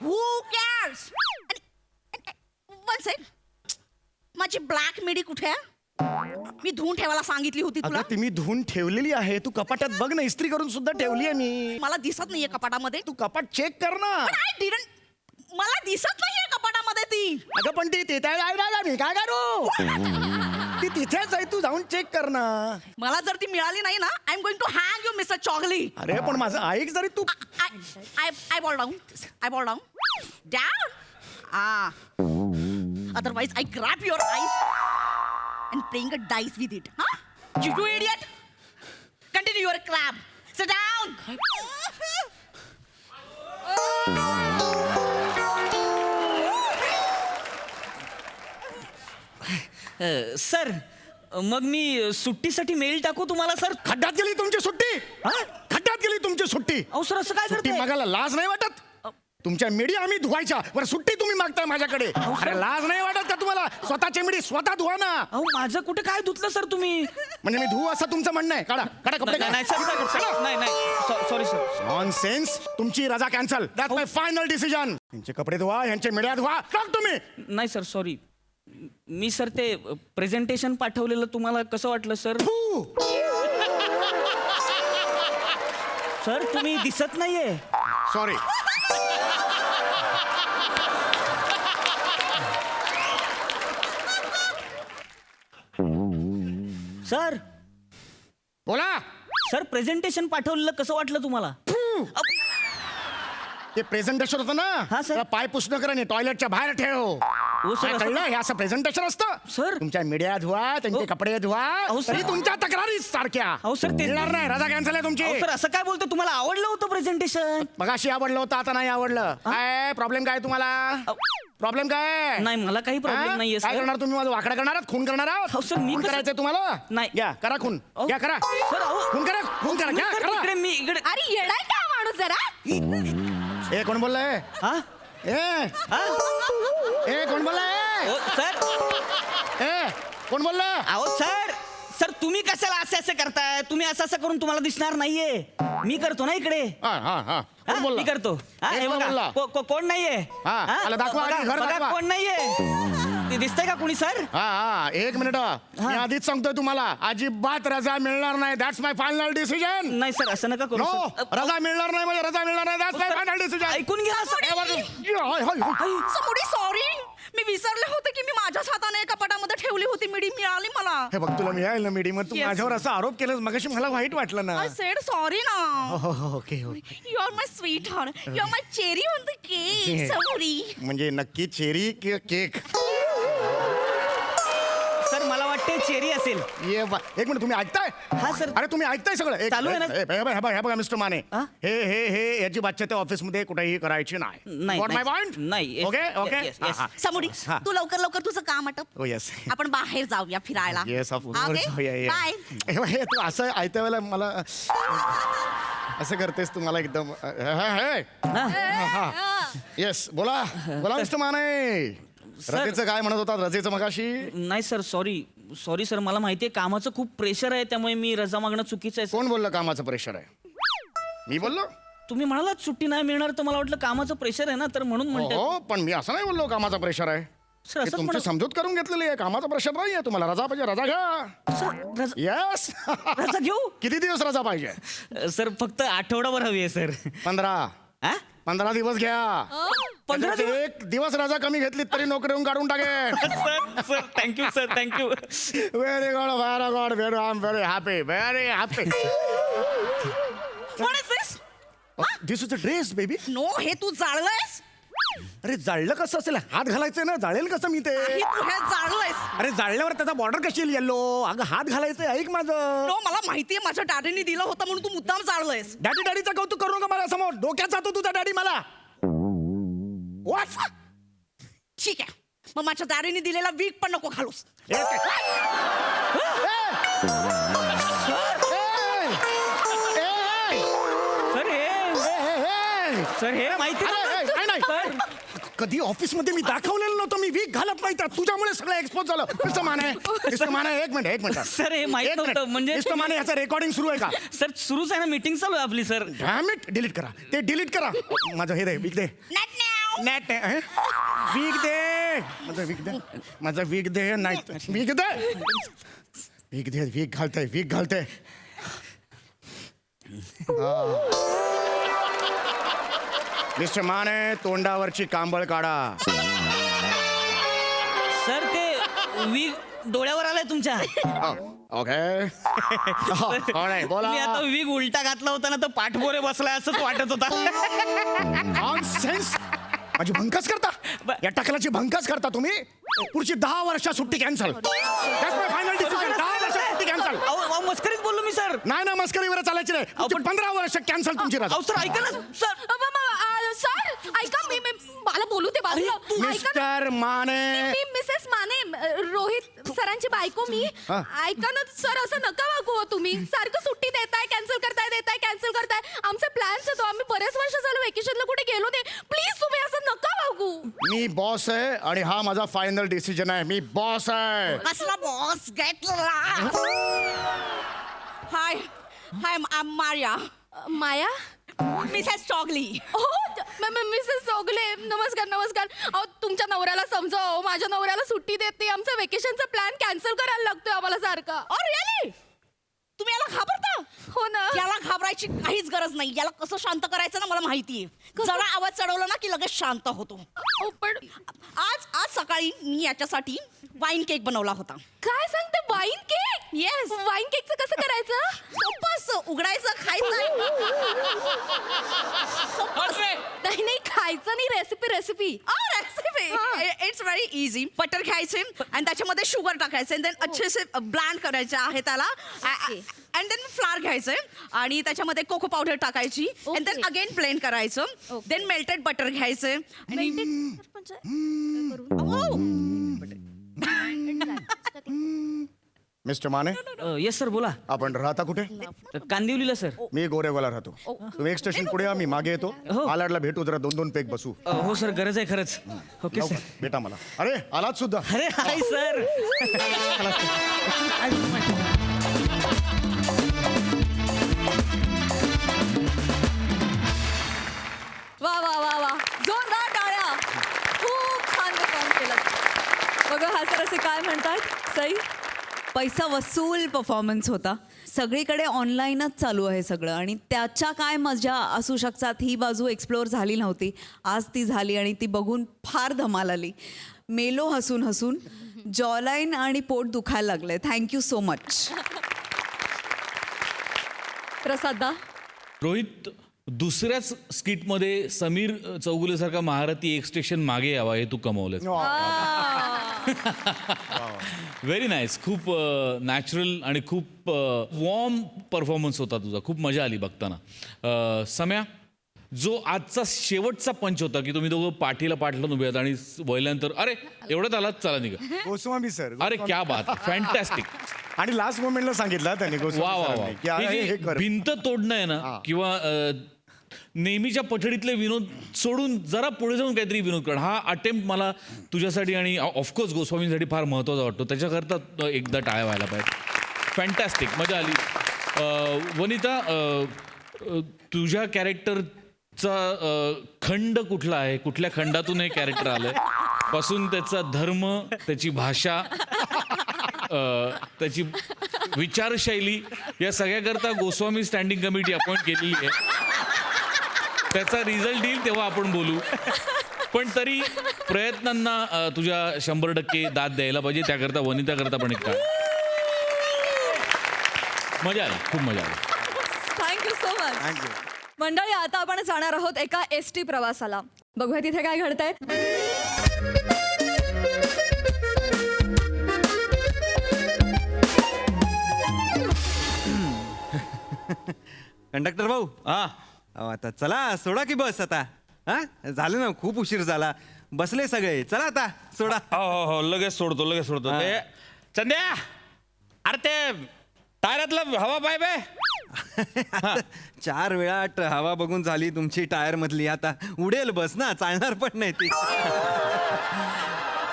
Speaker 8: Who cares? One sec. माझी ब्लॅक मिडी कुठे आहे? मी धुवून ठेवायला सांगितली होती तुला.
Speaker 7: अगं ती मी धुवून ठेवलेली आहे तू कपाटात बघ ना इस्त्री करून सुद्धा ठेवली आहे मी
Speaker 8: मला दिसत नाहीये कपाटामध्ये.
Speaker 7: तू कपाट चेक कर ना
Speaker 8: But I didn't. मला दिसत नाहीये कपाटामध्ये ती.
Speaker 7: अगं पण ती तिथे मी काय करू ती तिथेच आहे तू जाऊन चेक कर ना
Speaker 8: मला जर ती मिळाली नाही ना I am going to hang you mister Chogli.
Speaker 7: अरे पण माझं ऐक जरी तू
Speaker 8: I fall down. I fall down. Down. Ah. Otherwise, I grab your eyes and playing a dice with it. Huh? You idiot. Continue your crab. Sit down.
Speaker 6: Sir मग मी सुट्टीसाठी mail टाकू तुम्हाला सर.
Speaker 7: खड्ड्यात गेली तुमची सुट्टी खड्ड्यात गेली तुमची सुट्टी
Speaker 6: अहो सर असं काय
Speaker 7: सुट्टी
Speaker 6: करताय?
Speaker 7: मागायला लाज नाही वाटत तुमच्या मिडी आम्ही धुवायच्या बरं सुट्टी तुम्ही मागताय माझ्याकडे अरे लाज नाही वाटत का तुम्हाला स्वतःची मिडी स्वतः धुवा ना
Speaker 6: अहो माझं कुठे काय धुतलं सर तुम्ही?
Speaker 7: म्हणजे मी धुवू असं तुमचं म्हणणं आहे काढा कपडे
Speaker 6: नाही सर नाही सॉरी सर.
Speaker 7: नॉनसेन्स तुमची रजा cancel that's my final decision यांचे कपडे धुवा यांचे मिड्या धुवा टाक तुम्ही
Speaker 6: नाही सर सॉरी. मी सर ते प्रेझेंटेशन पाठवलेलं तुम्हाला कसं वाटलं सर? सर तुम्ही दिसत नाहीये.
Speaker 7: सॉरी
Speaker 6: सर
Speaker 7: बोला
Speaker 6: सर प्रेझेंटेशन पाठवलेलं कसं वाटलं तुम्हाला?
Speaker 7: ते प्रेझेंटेशन होतं ना
Speaker 6: हा, सर.
Speaker 7: त्याला पाय पुसणं करा टॉयलेटच्या बाहेर ठेव
Speaker 6: हो, सर,
Speaker 7: काय
Speaker 6: असं-
Speaker 7: कळलं हे असं प्रेझेंटेशन असतं
Speaker 6: सर.
Speaker 7: तुमच्या मीडिया धुवा त्यांचे
Speaker 6: हो.
Speaker 7: कपडे धुवा
Speaker 6: अहो, सर.
Speaker 7: तरी तुमच्या तक्रारी सारख्या
Speaker 6: अहो, सर, ते-
Speaker 7: मिळणार नाही रजा कॅन्सल आहे तुमची
Speaker 6: अहो, सर असं काय बोलतो तुम्हाला आवडलं होतं प्रेझेंटेशन?
Speaker 7: मगाशी आवडलं होतं आता नाही आवडलं काय प्रॉब्लेम काय तुम्हाला प्रॉब्लेम काय
Speaker 6: नाही मला काही प्रॉब्लेम
Speaker 7: हा?
Speaker 6: नाहीये
Speaker 7: काय
Speaker 6: सर.
Speaker 7: करणार तुम्ही माझं वाकडं करणार आहात खून करणार आहात
Speaker 6: अहो, सर, मी
Speaker 7: खून
Speaker 6: कसं-
Speaker 7: करायचंय तुम्हाला
Speaker 6: नाही.
Speaker 7: घ्या करा खून
Speaker 6: अहो,
Speaker 7: घ्या करा
Speaker 6: सर, अहो.
Speaker 7: खून करा घ्या
Speaker 6: सर,
Speaker 7: करा
Speaker 6: इकडे मी इकडे
Speaker 2: अरे येडाय का माणूस जरा.
Speaker 7: ए कोण बोललाय
Speaker 6: हा हा?
Speaker 7: कोण बोललाय
Speaker 6: ओ, सर
Speaker 7: कोण बोलला
Speaker 6: अहो सर तुम्ही कशाला असं करताय? तुम्ही असं करून तुम्हाला दिसणार नाहीये. मी करतो ना इकडे.
Speaker 7: हा
Speaker 6: हा,
Speaker 7: कोण बोलला
Speaker 6: मी करतो. हा, हे
Speaker 7: कोण
Speaker 6: बघा,
Speaker 7: बोलला?
Speaker 6: कोण नाहीये?
Speaker 7: हा,
Speaker 6: हा?
Speaker 7: आला दाखवा,
Speaker 6: बघा,
Speaker 7: आधी घर
Speaker 6: बघा,
Speaker 7: दाखवा.
Speaker 6: कोण नाहीये? ते दिसतंय का कोणी सर?
Speaker 7: हा 1 मिनिट मी आधीच सांगतोय तुम्हाला अजिबात रजा मिळणार नाही दॅट्स माय फायनल डिसिजन
Speaker 6: नाही सर असं नका करू
Speaker 7: नो
Speaker 6: सर.
Speaker 7: रजा मिळणार नाही म्हणजे रजा मिळणार नाही दॅट्स माय फायनल डिसिजन
Speaker 6: ऐकून घ्या सर.
Speaker 8: समोडी सॉरी. मी विसरले होते की मी माझ्याच हाताने कपाटामध्ये ठेवली होती मिडी मिळाली मला.
Speaker 7: हे बघ तुला मिळालं ना मीडियम तू
Speaker 8: Yes.
Speaker 7: माझ्यावर असा आरोप केलास मगाशी मला वाईट वाटलं ना
Speaker 8: I said sorry ना.
Speaker 7: Okay
Speaker 8: You are my sweetheart. You are my cherry on the cake.
Speaker 7: Okay.
Speaker 8: Somebody.
Speaker 7: म्हणजे नक्की चेरी केक
Speaker 6: सर मला वाटते चेरी असेल.
Speaker 7: एक मिनिट तुम्ही ऐकताय
Speaker 6: हा, सर.
Speaker 7: अरे तुम्ही ऐकताय सगळं
Speaker 6: चालू आहे ना?
Speaker 7: हे बघा मिस्टर माने
Speaker 6: हा?
Speaker 7: हे याची बातचीत ऑफिस मध्ये कुठेही करायची नाही
Speaker 6: नाही,
Speaker 7: Got my
Speaker 6: नाही.
Speaker 7: point?
Speaker 6: नाही. Yes.
Speaker 7: Okay okay
Speaker 6: Yes, yes.
Speaker 8: समोडी
Speaker 7: हा.
Speaker 8: तू लवकर तुझं काम आटप.
Speaker 7: ओ येस
Speaker 8: आपण बाहेर जाऊया फिरायला.
Speaker 7: Yes of
Speaker 8: Okay? Bye.
Speaker 7: हे तू असं ऐकत्या वेळेला मला असं करतेस तू मला एकदम येस बोला मिस्टर माने
Speaker 6: सर.
Speaker 7: रजेचं काय म्हणत होता रजेचं मगाशी
Speaker 6: नाही सर सॉरी सर मला माहितीये कामाचं खूप प्रेशर आहे त्यामुळे मी रजा मागणं चुकीचं आहे.
Speaker 7: कोण बोललं कामाचं प्रेशर आहे मी बोललो
Speaker 6: तुम्ही म्हणालात सुट्टी नाही मिळणार तर मला वाटलं कामाचं प्रेशर आहे ना तर म्हणून म्हणते.
Speaker 7: हो पण मी असं नाही बोललो कामाचा प्रेशर आहे
Speaker 6: सर
Speaker 7: हे
Speaker 6: असंच
Speaker 7: तुमची
Speaker 6: म्हणा.
Speaker 7: समजूत करून घेतलेली आहे कामाचा प्रेशर नाही आहे तुम्हाला रजा पाहिजे रजा घ्या
Speaker 6: सर
Speaker 7: येस
Speaker 6: रजा घेऊ
Speaker 7: किती दिवस रजा पाहिजे
Speaker 6: सर फक्त आठवडाभर हवी आहे सर.
Speaker 7: 15 दिवस घ्या
Speaker 6: 15
Speaker 7: त्याच्यात एक दिवस रजा कमी घेतली तरी नोकरीहून काढून टाकेन
Speaker 6: sir thank you sir thank you.
Speaker 7: Very God very I am very happy
Speaker 8: What is this?
Speaker 7: This is a dress baby
Speaker 8: No, हे तू जाळलंयस.
Speaker 7: अरे जाळलं कसं असेल हात घालायचंय ना जाळेल कसं मी ते
Speaker 8: नाही, तू हे जाळलंयस.
Speaker 7: अरे जाळल्यावर त्याचा बॉर्डर कशी येईल येल्लो अगं हात घालायचंय ऐक माझं
Speaker 8: नो, मला माहितीये माझ्या डॅडीने दिलं होतं म्हणून तू मुद्दाम जाळलंयस.
Speaker 7: डॅडीचं कौतुक करू नका मला समोर डोक्यात जातो तुझा डॅडी मला What?
Speaker 8: ठीक आहे, मग माझ्या डॅडीने दिलेला वीक पण नको घालूस.
Speaker 6: सर हे माहिती
Speaker 7: कधी ऑफिस मध्ये मी दाखवलेलं नव्हतं मी वीक घालत नाही तर तुझ्यामुळे सगळं एक्सपोज झालं मिस्टर माने एक मिनिट
Speaker 6: सर, हे माहित नव्हतं, म्हणजे-
Speaker 7: मिस्टर माने याचं रेकॉर्डिंग सुरू आहे का
Speaker 6: सर सुरूच आहे ना, मीटिंग चालू आहे आपली सर.
Speaker 7: डॅमिट डिलीट करा ते डिलीट करा माझं हे दे वीक दे नेट वीक दे माझं वीक दे नाही वीक घालते मिस्टर माने तोंडावरची कांबळ काढा
Speaker 6: सर ते वीग डोळ्यावर आलाय तुमच्या.
Speaker 7: ओके बोला
Speaker 6: मी आता वीग उलटा घातला होता ना तर पाठबोरे बसलाय असंच वाटत होता.
Speaker 7: नॉनसेन्स माझी भंकस करता या टकलाची भंकस करता तुम्ही पुढची 10 वर्ष सुट्टी कॅन्सल फायनल डिसिजन 10 वर्ष सुट्टी कॅन्सल
Speaker 6: अहो, मस्करीत बोललो मी सर.
Speaker 7: नाही ना मस्करीवर चालायची नाही
Speaker 6: पण-
Speaker 7: 15 वर्ष कॅन्सल तुमची रजा
Speaker 6: अहो सर ऐका ना सर.
Speaker 2: सर ऐका मी मला बोलू ते बाजूला ऐका ना.
Speaker 7: मिस्टर माने
Speaker 2: मी मिसेस माने रोहित सरांची बायको मी
Speaker 7: हा.
Speaker 2: ऐका ना सर असं नका वागू हो तुम्ही सारखं सुट्टी देताय कॅन्सल करताय आमचे प्लॅन्स आहेत आम्ही बरेच वर्ष झालं वेकेशनला कुठे गेलो नाही प्लीज तुम्ही असं नका वागू.
Speaker 7: मी बॉस आहे आणि हा माझा फायनल डिसिजन आहे मी बॉस आहे
Speaker 8: कसला बॉस गेट हाय मारिया
Speaker 2: माया
Speaker 8: मिसेस चॉगली.
Speaker 2: हो मिसेस चौगले नमस्कार अहो तुमच्या नवऱ्याला समजाव माझ्या नवऱ्याला सुट्टी देत नाही आमचा वेकेशनचा प्लॅन कॅन्सल करायला लागतोय आम्हाला सारखा.
Speaker 8: रिअली तुम्ही याला घाबरता?
Speaker 2: हो ना.
Speaker 8: याला घाबरायची काहीच गरज नाही. याला कसं शांत करायचं ना मला माहितीये. जरा आवाज चढवला ना की लगेच शांत होतो.
Speaker 2: पण
Speaker 8: आज सकाळी मी याच्यासाठी वाईन केक बनवला होता.
Speaker 2: काय सांगते वाईन केक?
Speaker 8: येस.
Speaker 2: वाईन केकचं कसं करायचं?
Speaker 8: सोपं असं उघडायचं खायचं.
Speaker 2: नाही खायचं नाही recipe
Speaker 8: recipe it's very easy. Butter घ्यायचे आणि त्याच्यामध्ये शुगर टाकायचे आणि देन अच्छे से ब्लँड करायचे आहे त्याला अँड देन फ्लावर घ्यायचे आणि त्याच्यामध्ये कोको पावडर टाकायची अँड देन अगेन प्लेन करायचं देन मेल्टेड बटर घ्यायचे आणि
Speaker 7: मिस्टर माने
Speaker 6: येस सर बोला.
Speaker 7: आपण राहता कुठे
Speaker 6: कांदिवलीला सर.
Speaker 7: मी गोरेगावला राहतो तुम्ही एक स्टेशन पुढे या मी मागे येतो
Speaker 6: हो.
Speaker 7: आलाडला भेटू जरा 2-2 पेक बसू
Speaker 6: हो सर गरज आहे खरंच. Okay sir.
Speaker 7: लवकर भेटा मला अरे आलात सुद्धा
Speaker 6: अरे हाय सर.
Speaker 2: वा जोरदार टाळ्या खूप छान परफॉर्म केलं. बघा हा सर असे काय म्हणतात सई
Speaker 3: पैसा वसूल परफॉर्मन्स होता सगळीकडे ऑनलाईनच चालू आहे सगळं आणि त्याच्या काय मजा असू शकतात ही बाजू एक्सप्लोअर झाली नव्हती आज ती झाली आणि ती बघून फार धमाल आली मेलो हसून जॉलाईन आणि पोट दुखायला लागले थँक्यू सो मच.
Speaker 2: प्रसादा
Speaker 9: रोहित दुसऱ्याच स्किटमध्ये समीर चौगुलेसारखा महारथी एक स्टेशन मागे यावा हे तू कमवलंस. Very nice. खूप नॅचरल आणि खूप वॉर्म परफॉर्मन्स होता तुझा. खूप मजा आली बघताना. सम्या जो आजचा शेवटचा पंच होता की तुम्ही दोघं पाठीला पाठ लावून उभे आहात आणि वळल्यानंतर अरे एवढ्यात आलात चला निघा.
Speaker 7: गोस्वामी सर
Speaker 9: अरे क्या बात फॅन्टॅस्टिक.
Speaker 7: आणि लास्ट मोमेंटला सांगितलं त्यांनी
Speaker 9: वा
Speaker 7: गोस्वामी
Speaker 9: वा
Speaker 7: सरांनी की
Speaker 9: वा.
Speaker 7: अरे
Speaker 9: ही
Speaker 7: हे
Speaker 9: जी
Speaker 7: कर
Speaker 9: भिंत तोडणं आहे ना किंवा नेहमीच्या पठडीतले विनोद सोडून जरा पुढे जाऊन काहीतरी विनोद करणं हा अटेम्प्ट मला तुझ्यासाठी आणि ऑफकोर्स गोस्वामीसाठी फार महत्त्वाचा वाटतो. त्याच्याकरता एकदा टाळ्या व्हायला पाहिजे. फॅन्टॅस्टिक मजा आली. वनिता तुझ्या कॅरेक्टरचा खंड कुठला आहे कुठल्या खंडातून हे कॅरेक्टर आलंय पासून त्याचा धर्म त्याची भाषा त्याची विचारशैली या सगळ्याकरता गोस्वामी स्टँडिंग कमिटी अपॉइंट केलेली आहे. त्याचा रिझल्ट येईल तेव्हा आपण बोलू पण तरी प्रयत्नांना तुझ्या 100% दाद द्यायला पाहिजे. त्याकरता वनिता करता पण एक काय मजा आली खूप मजा आली.
Speaker 2: Thank you so much. मंडळी आता आपण जाणार आहोत एका ST प्रवासाला. बघूया तिथे काय घडतंय.
Speaker 10: कंडक्टर भाऊ अहो, आता चला सोडा की बस आता. हा झालं ना, खूप उशीर झाला. बसले सगळे, चला आता सोडा.
Speaker 9: हो लगेच सोडतो ते चंद्या, अरे ते टायरातलं हवा पाईप आहे.
Speaker 10: 4 वेळा हवा बघून झाली तुमची टायर मधली. आता उडेल बस ना, चालणार पण नाही ती.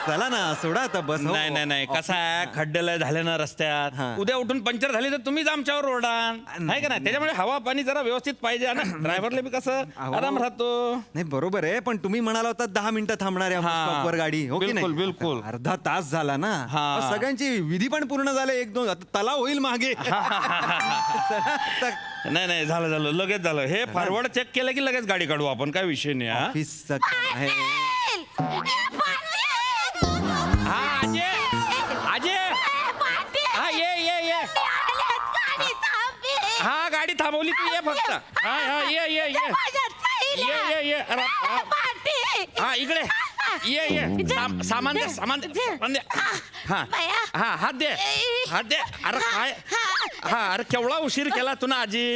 Speaker 10: चला ना सोडा आता बस. हो.
Speaker 9: नाही कसा आहे, खड्डे लय झाले ना रस्त्यात.
Speaker 10: हा.
Speaker 9: उद्या उठून पंक्चर झाली तर तुम्हीच आमच्यावर ओरडाल, नाही का नाही. त्याच्यामुळे हवा पाणी जरा व्यवस्थित पाहिजे ना. ड्रायव्हरला बी कसं
Speaker 10: अहो.
Speaker 9: आराम राहतो.
Speaker 10: नाही बरोबर आहे, पण तुम्ही म्हणाला होता 10 मिनिटं थांबणार आहे
Speaker 9: हा.
Speaker 10: स्टॉपवर गाडी. हो की नाही?
Speaker 9: बिलकुल.
Speaker 10: अर्धा तास झाला ना.
Speaker 9: हा.
Speaker 10: अहो, सगळ्यांची विधी पण पूर्ण झाले. 1-2 आता तलाव होईल मागे. चला, आता
Speaker 9: नाही झालं लगेच झालं. हे फॉरवर्ड चेक केलं की लगेच गाडी काढू आपण, काय विषय नाही. हा?
Speaker 10: ऑफिसचं काम आहे.
Speaker 9: हा अजय हा ये हा गाडी थांबवली तू, ये फक्त. हा ये अरे, हा इकडे ये सामान दे. हा हात दे अरे काय. हा अरे केवढा उशीर केला तू ना आजी.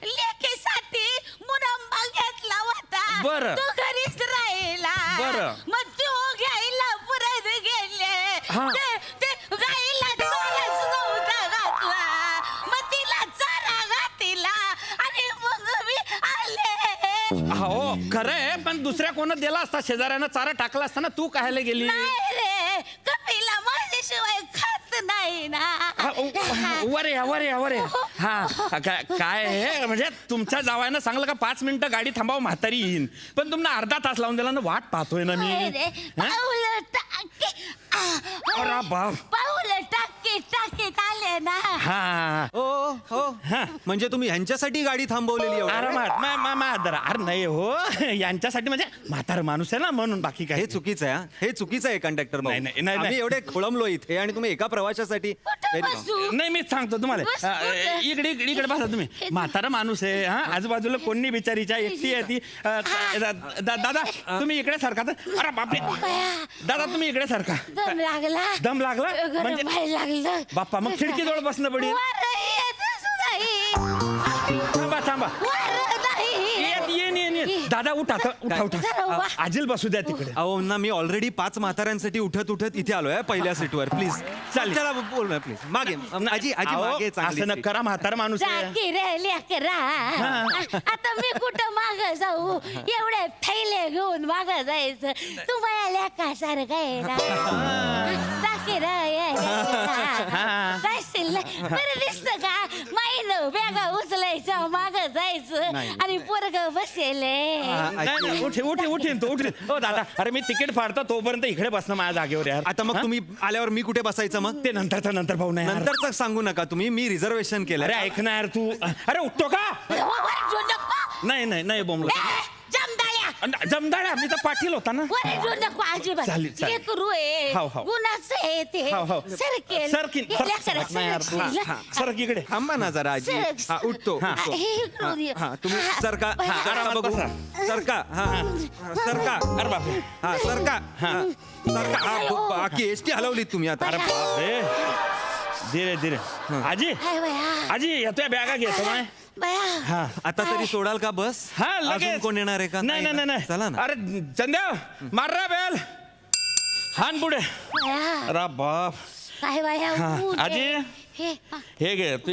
Speaker 8: लेकीसाठी मुरंबा घेतला होता.
Speaker 9: बरं.
Speaker 8: तू घरीच राहिला.
Speaker 9: बरं.
Speaker 8: मग तू घ्यायला परत गेले.
Speaker 9: हा.
Speaker 8: ते गाईला चाराच नव्हता घातला. मग तिला चारा घातला आणि मग मी आले.
Speaker 9: हो खरंय, पण दुसऱ्या कोणा दिला असता, शेजाऱ्यानं चारा टाकला असता ना. तू कायला गेली.
Speaker 8: नाही रे, कपिला माझ्याशिवाय खात नाही ना.
Speaker 9: वर या. हा काय आहे म्हणजे, तुमच्या जावायनं सांगलं का 5 मिनिटं गाडी थांबाव, म्हातारी येईन. पण तुम्हाला अर्धा तास लावून दिला ना, वाट पाहतोय ना मी.
Speaker 8: अरे, पाऊलं टाके.
Speaker 9: अरे बाप.
Speaker 8: पाऊलं टाकीत आले ना.
Speaker 9: हा
Speaker 10: हो म्हणजे तुम्ही ह्यांच्यासाठी गाडी थांबवलेली एवढी?
Speaker 9: अरे अरे नाही हो, यांच्यासाठी म्हणजे म्हातार माणूस आहे ना म्हणून, बाकी काय.
Speaker 10: हे चुकीचं आहे. हे चुकीचं आहे कंडक्टर भाऊ.
Speaker 9: नाही.
Speaker 10: आम्ही एवढे खोळंबलो इथे आणि तुम्ही एका प्रवाशासाठी.
Speaker 8: कुठं
Speaker 10: Very
Speaker 8: बसू?
Speaker 10: wrong.
Speaker 9: नाही मीच सांगतो तुम्हाला.
Speaker 8: बस कुठं?
Speaker 9: इकडे बसा तुम्ही. म्हातारा माणूस आहे. हा आजूबाजूला कोणी बिचारीच्या एकटी आहे ती. दादा तुम्ही इकडे सारखा. अरे बापरे, दादा तुम्ही इकडे सारखा.
Speaker 8: दम लागला.
Speaker 9: दम लागला म्हणजे
Speaker 8: गरम लागलं.
Speaker 9: बाप्पा, मग खिडकीजवळ बसणं पडेल.
Speaker 8: वारं येतच नाही.
Speaker 9: थांबा
Speaker 8: वारं नाही.
Speaker 9: ये दादा उठा
Speaker 8: जरा वा.
Speaker 9: आजील बसू द्या तिकडे.
Speaker 10: अहो ना, मी ऑलरेडी 5 म्हाताऱ्यांसाठी उठत इथे आलोय पहिल्या सीटवर. प्लीज
Speaker 9: चालेल.
Speaker 10: चला बोल ना प्लीज. मागे आजी
Speaker 9: अहो,
Speaker 10: मागे चांगली
Speaker 9: असं न
Speaker 10: seat.
Speaker 9: करा, म्हातारा माणूस आहे.
Speaker 8: जागी रे लेकरा. आता मी कुठं माग जाऊ? एवढे थैले घेऊन माग जायचं? तू माझ्या लेकासारखं आहे ना. जागी रे जायशील ना. बरं दिसतं का? माईनं बॅगा उचलायचं, माग जायचं आणि पोरग बसेल.
Speaker 9: नाही, उठीन तो उठीन. हो दादा, अरे मी तिकीट फाडतो, तोपर्यंत इकडे बसणं माझ्या जागेवर यार.
Speaker 10: आता मग तुम्ही आल्यावर मी कुठे बसायचं मग?
Speaker 9: ते नंतर भाऊ नाही यार.
Speaker 10: नंतरच सांगू नका तुम्ही. मी रिझर्वेशन केलं.
Speaker 9: अरे ऐक ना यार तू. अरे उठतो का? नाही बोंबलो. जमदाळ्या मी तर पाटील होता ना.
Speaker 8: नको अजिबात.
Speaker 9: चालेल.
Speaker 8: लेकरू आहे.
Speaker 9: हो.
Speaker 8: गुणाचं आहे ते.
Speaker 9: सरकीन. सरक इकडे.
Speaker 10: थांबा ना जरा आजी.
Speaker 8: सरक.
Speaker 10: हा उठतो. हा तुम्ही सरका. जरा बघू. सरका. सरका.
Speaker 9: अरे बापरे.
Speaker 10: हा सरका. सरका. बाकी एसटी हलवली तुम्ही आता.
Speaker 9: अरे बापरे. धीरे आजी येतोय, बॅगा घेतो ना.
Speaker 10: हा आता तरी सोडाल का बस?
Speaker 9: हा
Speaker 10: अजून
Speaker 9: लगेच.
Speaker 10: कोण येणार आहे का?
Speaker 9: नाही.
Speaker 10: चला ना.
Speaker 9: अरे चंद्या, मार रा बेल. हान पुढे. अरे बाप.
Speaker 8: काय बाया ऊन
Speaker 9: आजी
Speaker 8: हे.
Speaker 9: हे घे तू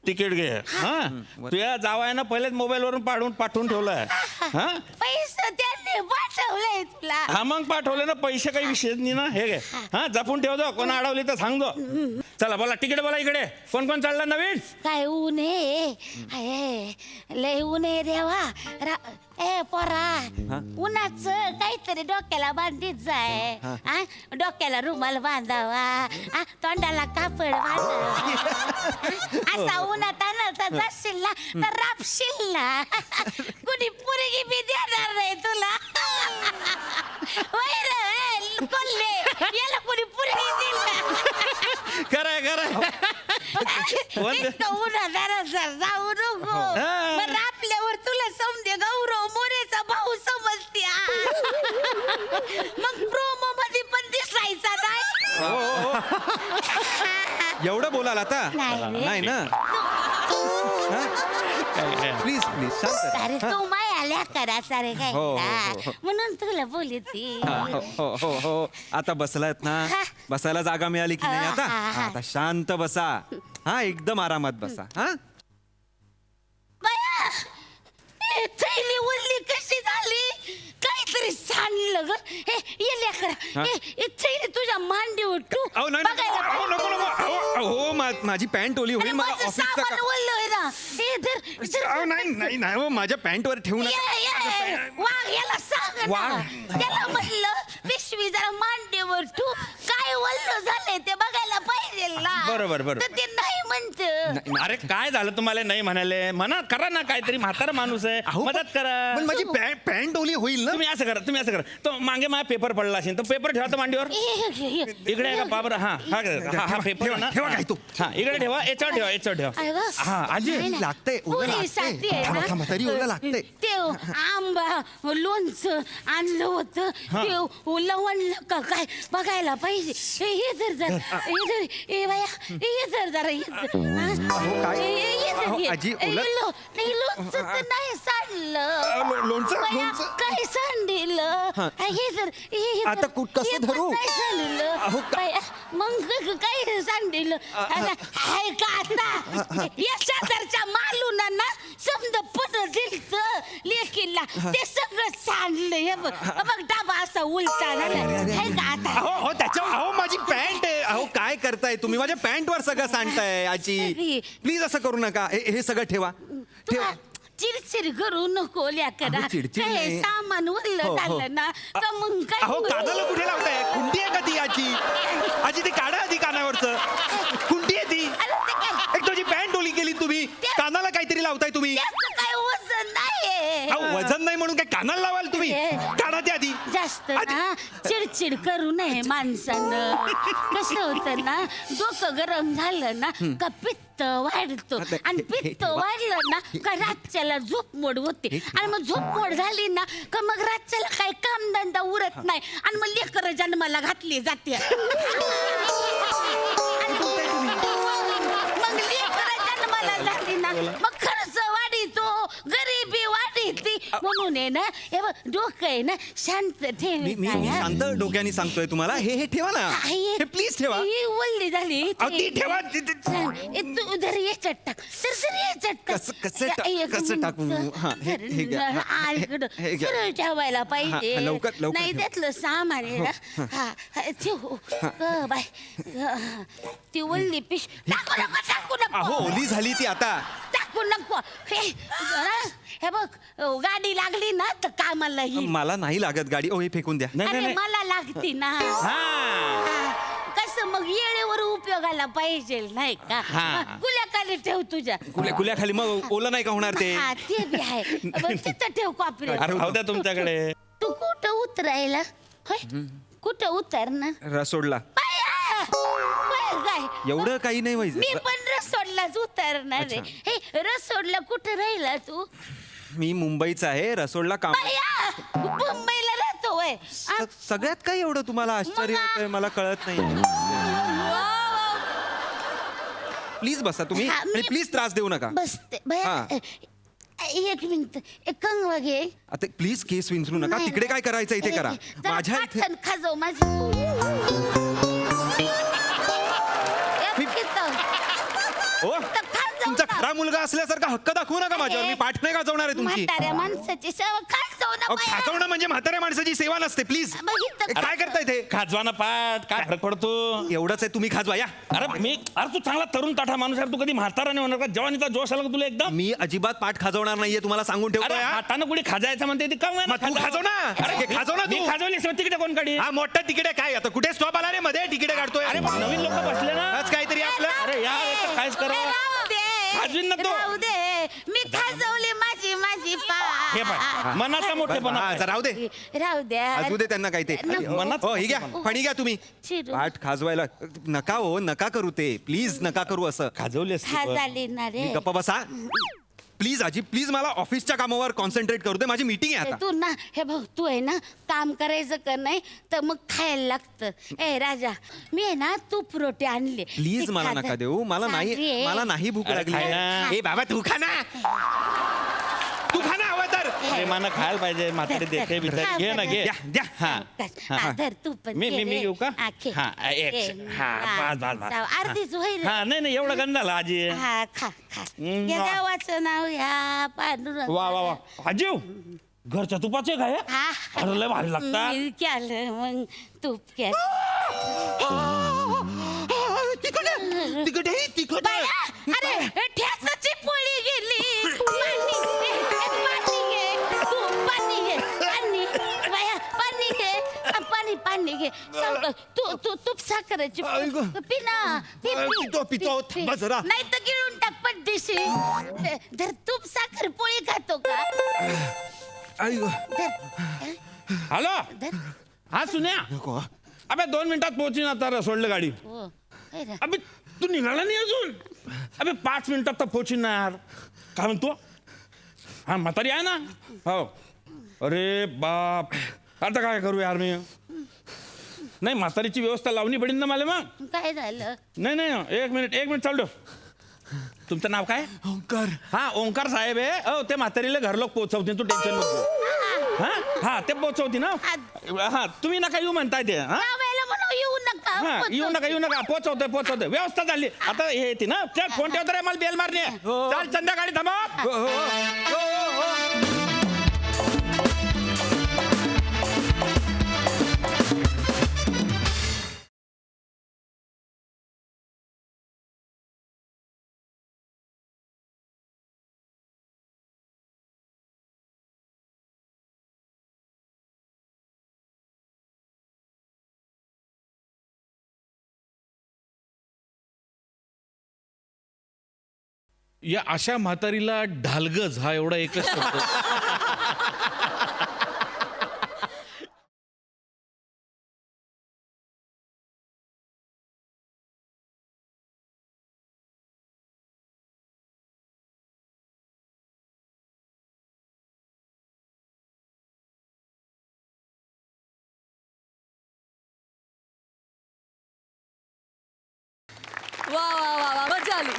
Speaker 9: तिकीट घे. हा तुझ्या जावायनं पहिलेच मोबाईल वरून पाठवून ठेवलंय. हा
Speaker 8: पैसे त्यांनी पाठवले तुला.
Speaker 9: हा मग पाठवले ना, पैसे काही विषय नाही ना. हे घे. हा जपून ठेवतो, कोण अडवली तर सांगतो. चला बोला, तिकीट बोला इकडे. कोण चाललं नवीन?
Speaker 8: काय ऊन आहे. लय ऊन आहे देवा. पोरा, उन्हाचं काहीतरी डोक्याला बांधीत जाय. डोक्याला रुमाल बांधावा, तोंडाला कापड बांधावा. असा उन्हात आणत जाशील ना तर रापशील ना. कुणी पोरगी बी देणार नाही तुला. कोल्हे याला कुणी पोरगी दिल का?
Speaker 9: खरंय
Speaker 8: उन्हात जाऊ नको. बरं, आपल्यावर तुला समजे गौरव मोरेचा भाऊ समज मग प्रोमो मध्ये पण दिसायचा नाही.
Speaker 10: एवढं बोलाल आता
Speaker 8: नाही रे.
Speaker 10: नाही ना प्लीज प्लीज शांत
Speaker 8: अरे
Speaker 10: राहा.
Speaker 8: तू मायाल्या करा सारे काय
Speaker 10: हो,
Speaker 8: ना.
Speaker 10: हो, हो.
Speaker 8: म्हणून तुला बोलते.
Speaker 10: हो हो हो आता बसलात ना बसायला जागा मिळाली की नाही आता हा, आता शांत बसा हा एकदम आरामात बसा हा
Speaker 8: बाया, ए, थैली उरली कशी झाली काहीतरी सांडलं ग. हे ये लेकरा, ए, थैली तुझ्या मांडीवर तू
Speaker 10: अहो नाही नको,
Speaker 8: बघायला
Speaker 10: अहो, नको नको अहो, अहो माझी पॅन्ट ओली
Speaker 8: अरे
Speaker 10: होईल मला
Speaker 8: माझं
Speaker 10: ऑफिसचं
Speaker 8: सामान ओललंय ना. हे धर,
Speaker 10: अहो नाही नाही नाही हो माझ्या पॅन्टवर ठेवू नका
Speaker 8: ये, वाघ याला सांग ना.
Speaker 10: वाघ?
Speaker 8: त्याला म्हणलं पिशवी जरा मांडीवर तू काय वल्ल झालंय ते बघायला पाहिजे ना.
Speaker 9: बरोबर, बरोबर.
Speaker 8: तर ते नाही म्हणत.
Speaker 9: अरे काय झालं तुम्हाला नाही म्हणाले म्हणा करा ना काहीतरी म्हातारा माणूस आहे
Speaker 10: अहो,
Speaker 9: मदत करा
Speaker 10: पण माझी पॅन्ट ओली होईल ना
Speaker 9: तुम्ही असं करा तो मागे माझा पेपर पडला असेल तो पेपर ठेवा तो मांडीवर इकडे आहे का बाबर हा हा हा हा पेपर आहे ना
Speaker 10: ठेवा काय तो?
Speaker 9: हा इकडे ठेवा याच्यावर ठेवा हा आजी
Speaker 10: लागतंय ओलं लागतंय थांबा थांबा तरी ओलं लागतंय
Speaker 8: ते आंबा लोणचं आणलं होतं ते लवणलं का काय बघायला पाहिजे. हे धर जरा, हे धर, ए बाया, हे धर जरा, हे धर. हा?
Speaker 10: अहो, काय?
Speaker 8: हे धर,
Speaker 10: अहो,
Speaker 8: हे.
Speaker 10: आजी,
Speaker 8: ए,
Speaker 10: ओलं-
Speaker 8: नाही लोणचं तर नाही सांडलं.
Speaker 10: लोणचं
Speaker 8: बाया,
Speaker 10: लोणचं
Speaker 8: काय सांडिलं हे धर, हे
Speaker 10: आता
Speaker 8: धर.
Speaker 10: कसं
Speaker 8: हे पण
Speaker 10: धरू?
Speaker 8: नाही सांडलं.
Speaker 10: अहो,
Speaker 8: बाया, मग काय सांडिलं आता आहे का आता या शेजारच्या मालूनांना समजा पुन्हा दिलत लेकीला ते सगळं सांडलं. हे बघ बघ डाबा असा उलटा झाला आहे का आता.
Speaker 10: अहो अहो त्याच्या अहो माझी पॅन्ट आहे अहो काय करताय तुम्ही माझ्या पॅन्टवर सगळं सांडताय आजी प्लीज असं करू नका हे सगळं ठेवा ठेवा
Speaker 8: चिडचिड करू नको लेकरा.
Speaker 10: अहो, चिडचिड
Speaker 8: काय
Speaker 10: नाही.
Speaker 8: सामान
Speaker 10: हो,
Speaker 8: उरलं
Speaker 10: हो.
Speaker 8: झालं ना तर मग काय
Speaker 10: अहो कानाला कुठे लावताय कुंडी आहे का ती आजी ती काढा आधी कानावरचं कुंडी आहे ती
Speaker 8: अरे ते काय
Speaker 10: एक तुझी पॅन्ट ओली केली तुम्ही कानाला काहीतरी लावताय तुम्ही
Speaker 8: त्याचं काय वजन नाही.
Speaker 10: अहो वजन नाही म्हणून काय कानाला लावाल तुम्ही काढा ते आधी
Speaker 8: जास्त ना चिडचिड करू नये माणसानं. कसं होतं ना डोकं गरम झालं ना का पित्त वाढतो आणि पित्त वाढलं ना का रातच्याला झोप मोड होते आणि मग झोप मोड झाली ना का मग रातच्याला काही कामधंदा उरत नाही आणि मग लेकर जन्माला घातली जाते. मग लेकर जन्माला झाली ना मग खर्च वाढीतो गरिबी वाढीती म्हणून आहे ना हे बघ डोकं आहे ना शांत
Speaker 10: मी मी
Speaker 8: ठेवायचं.
Speaker 10: शांत डोक्याने सांगतोय तुम्हाला हे ठेवा ना हे प्लीज ठेवा
Speaker 8: ही वल्ली झाली
Speaker 10: अहो, ती ठेवा
Speaker 8: तू धर याच्यात टाक तर सर याच्यात टाक.
Speaker 10: कसं टाकू? हा, हे घ्या. हा, हे घ्या.
Speaker 8: सरळ ठेवायला पाहिजे
Speaker 10: हा, लवकर
Speaker 8: नाही
Speaker 10: ठेवा.
Speaker 8: त्यातलं सामान आहे ना हा ठेवू बाय ती वल्ली पिश टाकू
Speaker 10: अहो
Speaker 8: नको
Speaker 10: ओली झाली ती आता
Speaker 8: टाकू नको. हे बघ गाडी लागली ना तर कामाला येईल.
Speaker 10: मला नाही लागत गाडी ओ हे फेकून द्या
Speaker 8: अरे मला लागती ना कसं मग येळेवर उपयोगाला पाहिजे नाही का कुल्याखाली ठेव तुझ्या
Speaker 10: कुल्या खाली मग ओलं नाही का होणार ते
Speaker 8: हा ते बी आहे बरं, तिथं ठेव कॉपरेट.
Speaker 9: अरे राहू द्या तुमच्याकडे
Speaker 8: तू कुठं उतरायला होय कुठं उतरणार
Speaker 10: रसोडला
Speaker 8: बाया! बाया काय
Speaker 10: एवढं काही नाही
Speaker 8: मी
Speaker 10: माहिती
Speaker 8: पण रसोडलाच उतरणार आहे. हे रसोडला कुठं राहिला तू
Speaker 10: मी मुंबईचा आहे रसोडला काम
Speaker 8: बाया मुंबईला राहतो वय
Speaker 10: सगळ्यात काय एवढं तुम्हाला आश्चर्य होतंय मला कळत नाही प्लीज बसा तुम्ही
Speaker 8: हा, मी-
Speaker 10: आणि प्लीज त्रास देऊ नका
Speaker 8: बसते बाया
Speaker 10: हा.
Speaker 8: एक मिनिट एक कंगवा घे.
Speaker 10: आता प्लीज केस विंचरू नका
Speaker 8: नाही,
Speaker 10: तिकडे काय करायचं इथे करा
Speaker 8: जरा
Speaker 10: माझ्या इथे
Speaker 8: पाठण खाजव माझी
Speaker 10: ओ तुमचा खरा मुलगा असल्यासारखा हक्क दाखवू नका माझ्यावर मी पाठ नाही गाजवणार आहे तुमची
Speaker 8: म्हाताऱ्या माणसाची सेवा खाजव ना
Speaker 10: अहो,
Speaker 8: बाया.
Speaker 10: खाजवणं म्हणजे म्हाताऱ्या माणसाची सेवा नसते प्लीज
Speaker 8: बघितलं का?
Speaker 10: काय करताय ते
Speaker 9: खाजवाना पाठ काय फरक पडतो
Speaker 10: एवढंच आहे तुम्ही खाजवा या
Speaker 9: अरे तू चांगला तरुण ताठा माणूस आहे तू कधी म्हातारा नाही होणार का जवानीचा जोश आला का तुला एकदम
Speaker 10: मी अजिबात पाठ खाजवणार नाहीये तुम्हाला सांगून
Speaker 9: अरे
Speaker 10: ठेवतोय हा.
Speaker 9: हातानं कुठे खाजायचं म्हणते ते कम
Speaker 10: मग तू खाजव ना अरे खाजव ना
Speaker 9: मी
Speaker 10: तू
Speaker 9: खाजवली तिकडे कोण काढी
Speaker 10: हा मोठा तिकीट आहे काय आता कुठे स्टॉप आला रे मध्ये तिकीट काढतोय
Speaker 9: अरे पण नवीन लोक बसले ना
Speaker 10: आज काहीतरी आपलं
Speaker 9: अरे यार याचं कायच करावं
Speaker 8: राहू दे.
Speaker 9: खाजवीन ना तो.
Speaker 8: राहू दे मी खाजवली माझी
Speaker 9: हे पाय मनाचा मोठेपणा
Speaker 10: हा,
Speaker 9: पाय.
Speaker 10: जरा राहू दे
Speaker 8: राहू द्या
Speaker 10: वाजवू दे त्यांना काय ते
Speaker 9: मनात
Speaker 10: हो ही घ्या फणी घ्या तुम्ही
Speaker 8: चिरू.
Speaker 10: पाठ खाजवायला नका हो नका करू ते प्लीज नका करू असं
Speaker 9: खाजवली असती पण.
Speaker 8: खाजाली ना रे
Speaker 10: गप्पा बसा प्लीज आजी प्लीज मला ऑफिसच्या कामावर कॉन्सन्ट्रेट करू दे, माझी मीटिंग आहे आता.
Speaker 11: तू ना हे बघ, तू आहे ना काम करायचं का नाही तर मग खायला लागतं. ए राजा, मी आहे ना तूप रोटी आणली.
Speaker 10: प्लीज
Speaker 11: ती
Speaker 10: मला
Speaker 11: खा
Speaker 10: नका
Speaker 11: गं.
Speaker 10: देऊ, मला
Speaker 11: चांगली
Speaker 10: नाही
Speaker 11: आहे.
Speaker 10: मला नाही भूक लागली. ए बाबा तू खा ना, तू खा ना हवं तर.
Speaker 9: प्रेमानं खायला पाहिजे म्हातारी देते बिचारी. घे ना घे.
Speaker 10: द्या द्या.
Speaker 11: हा, धर तू पण
Speaker 9: मी
Speaker 11: घे रे.
Speaker 9: घेऊ का?
Speaker 11: हा, घे.
Speaker 9: हा, एक.
Speaker 11: घे.
Speaker 9: हा,
Speaker 11: हा,
Speaker 9: बस, बस.
Speaker 11: अर्धीच होईल.
Speaker 9: हा नाही एवढं गंध झालं आजी.
Speaker 11: हा, खा खा. या गावाचं नाव या पांडुरंग.
Speaker 9: वा वा वा आजीव घरच्या तुपाचे काय
Speaker 11: हा.
Speaker 9: अरे लय भारी लागतात.
Speaker 11: मी केलं मग तूप केलं.
Speaker 4: तिकट आहे तिकट आहे.
Speaker 11: बाया, अरे ठेचाची पोळी गेली. पाणी घे, पाणी घे. तू पाणी घे, पाणी. बाया, पाणी घे. पाणी घे. सावकाश. तू तूप साखरेची
Speaker 4: आई गं.
Speaker 11: पी ना. P, P.
Speaker 4: पितो, पितो.
Speaker 11: P, P.
Speaker 4: थांबा जरा.
Speaker 11: नाही तर गिळून टाक पड्डीशी. धर तूप साखर पोळी खातो का?
Speaker 4: आई गं.
Speaker 11: धर.
Speaker 9: हॅलो
Speaker 11: धर.
Speaker 9: हा सुन्या अबे 2 मिनिटात पोहोचीन आता सोडलं गाडी.
Speaker 11: हो. हे धर.
Speaker 9: अबे तू निघाला नाही अजून. अबे 5 मिनिटात तर पोहोचीन ना यार. काय म्हणतो हा म्हातारी आहे ना. हो अरे बाप आता काय करू यार मी. नाही म्हातारीची व्यवस्था लावणी पडेल ना मला मग.
Speaker 11: काय झालं?
Speaker 9: नाही एक मिनिट चालू. तुमचं नाव काय?
Speaker 4: ओंकार.
Speaker 9: हा ओंकार साहेब आहे. हो ते म्हातारीला घरलोक पोहोचवतील तू टेन्शन नको. हा ते पोहोचवती ना. हा तुम्ही नका येऊ म्हणताय ते. हा
Speaker 11: वेळेला म्हणून येऊ नका.
Speaker 9: हा येऊ नका पोहोचवतोय व्यवस्था झाली आता. हे येते ना त्या फोन ठेवतो रे मला बेल मारणे. चाल संध्याकाळी थांबा. या अशा म्हातारीला ढालगज हा एवढा एकच शब्द.
Speaker 2: वा वा वा वा मजा आली.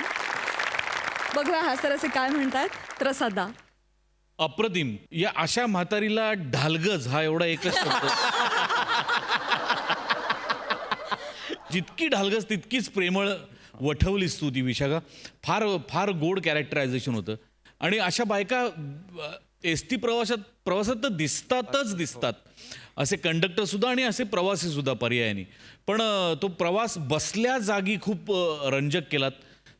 Speaker 2: बघूया हास्यरसिक काय म्हणतात. रसादा.
Speaker 9: अप्रतिम. या अशा म्हातारीला ढालगज हा एवढा एकच शब्द. जितकी ढालगज तितकीच प्रेमळ वठवलीस तू ती विशाखा. फार फार गोड कॅरेक्टरायझेशन होतं. आणि अशा बायका एसटी प्रवासात तर दिसतात. असे कंडक्टर सुद्धा आणि असे प्रवासी सुद्धा पर्यायाने. पण तो प्रवास बसल्या जागी खूप रंजक केलात.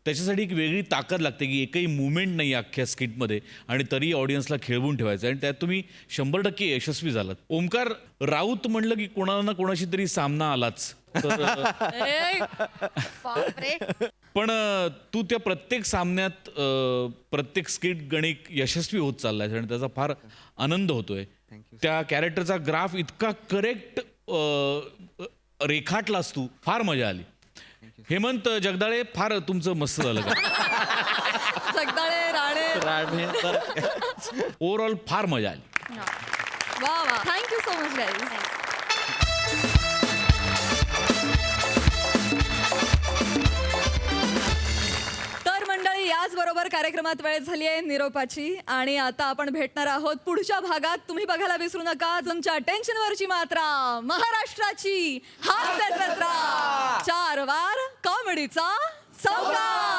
Speaker 9: त्याच्यासाठी एक वेगळी ताकद लागते की एकही मुवमेंट नाही अख्ख्या स्किटमध्ये आणि तरी ऑडियन्सला खेळवून ठेवायचं. आणि त्यात तुम्ही 100% यशस्वी झालात. ओंकार राऊत म्हणलं की कोणाला ना कोणाशी तरी सामना आलाच.
Speaker 11: बापरे.
Speaker 9: पण तू त्या प्रत्येक सामन्यात प्रत्येक स्किट गणिक यशस्वी होत चाललाय आणि त्याचा फार आनंद होतोय. त्या कॅरेक्टरचा ग्राफ इतका करेक्ट रेखाटलास तू. फार मजा आली. हेमंत जगदाळे फार तुमचं मस्त झालं का.
Speaker 2: जगदाळे राणे.
Speaker 9: ओव्हरऑल फार मजा आली.
Speaker 2: वा वा थँक्यू सो मच गाईज. तर मंडळी याचबरोबर कार्यक्रमात वेळ झाली आहे निरोपाची. आणि आता आपण भेटणार आहोत पुढच्या भागात. तुम्ही बघायला विसरू नका तुमच्या टेन्शनवरची मात्रा महाराष्ट्राची हास्य जत्रा. 4 वार कॉमेडीचा चौकार.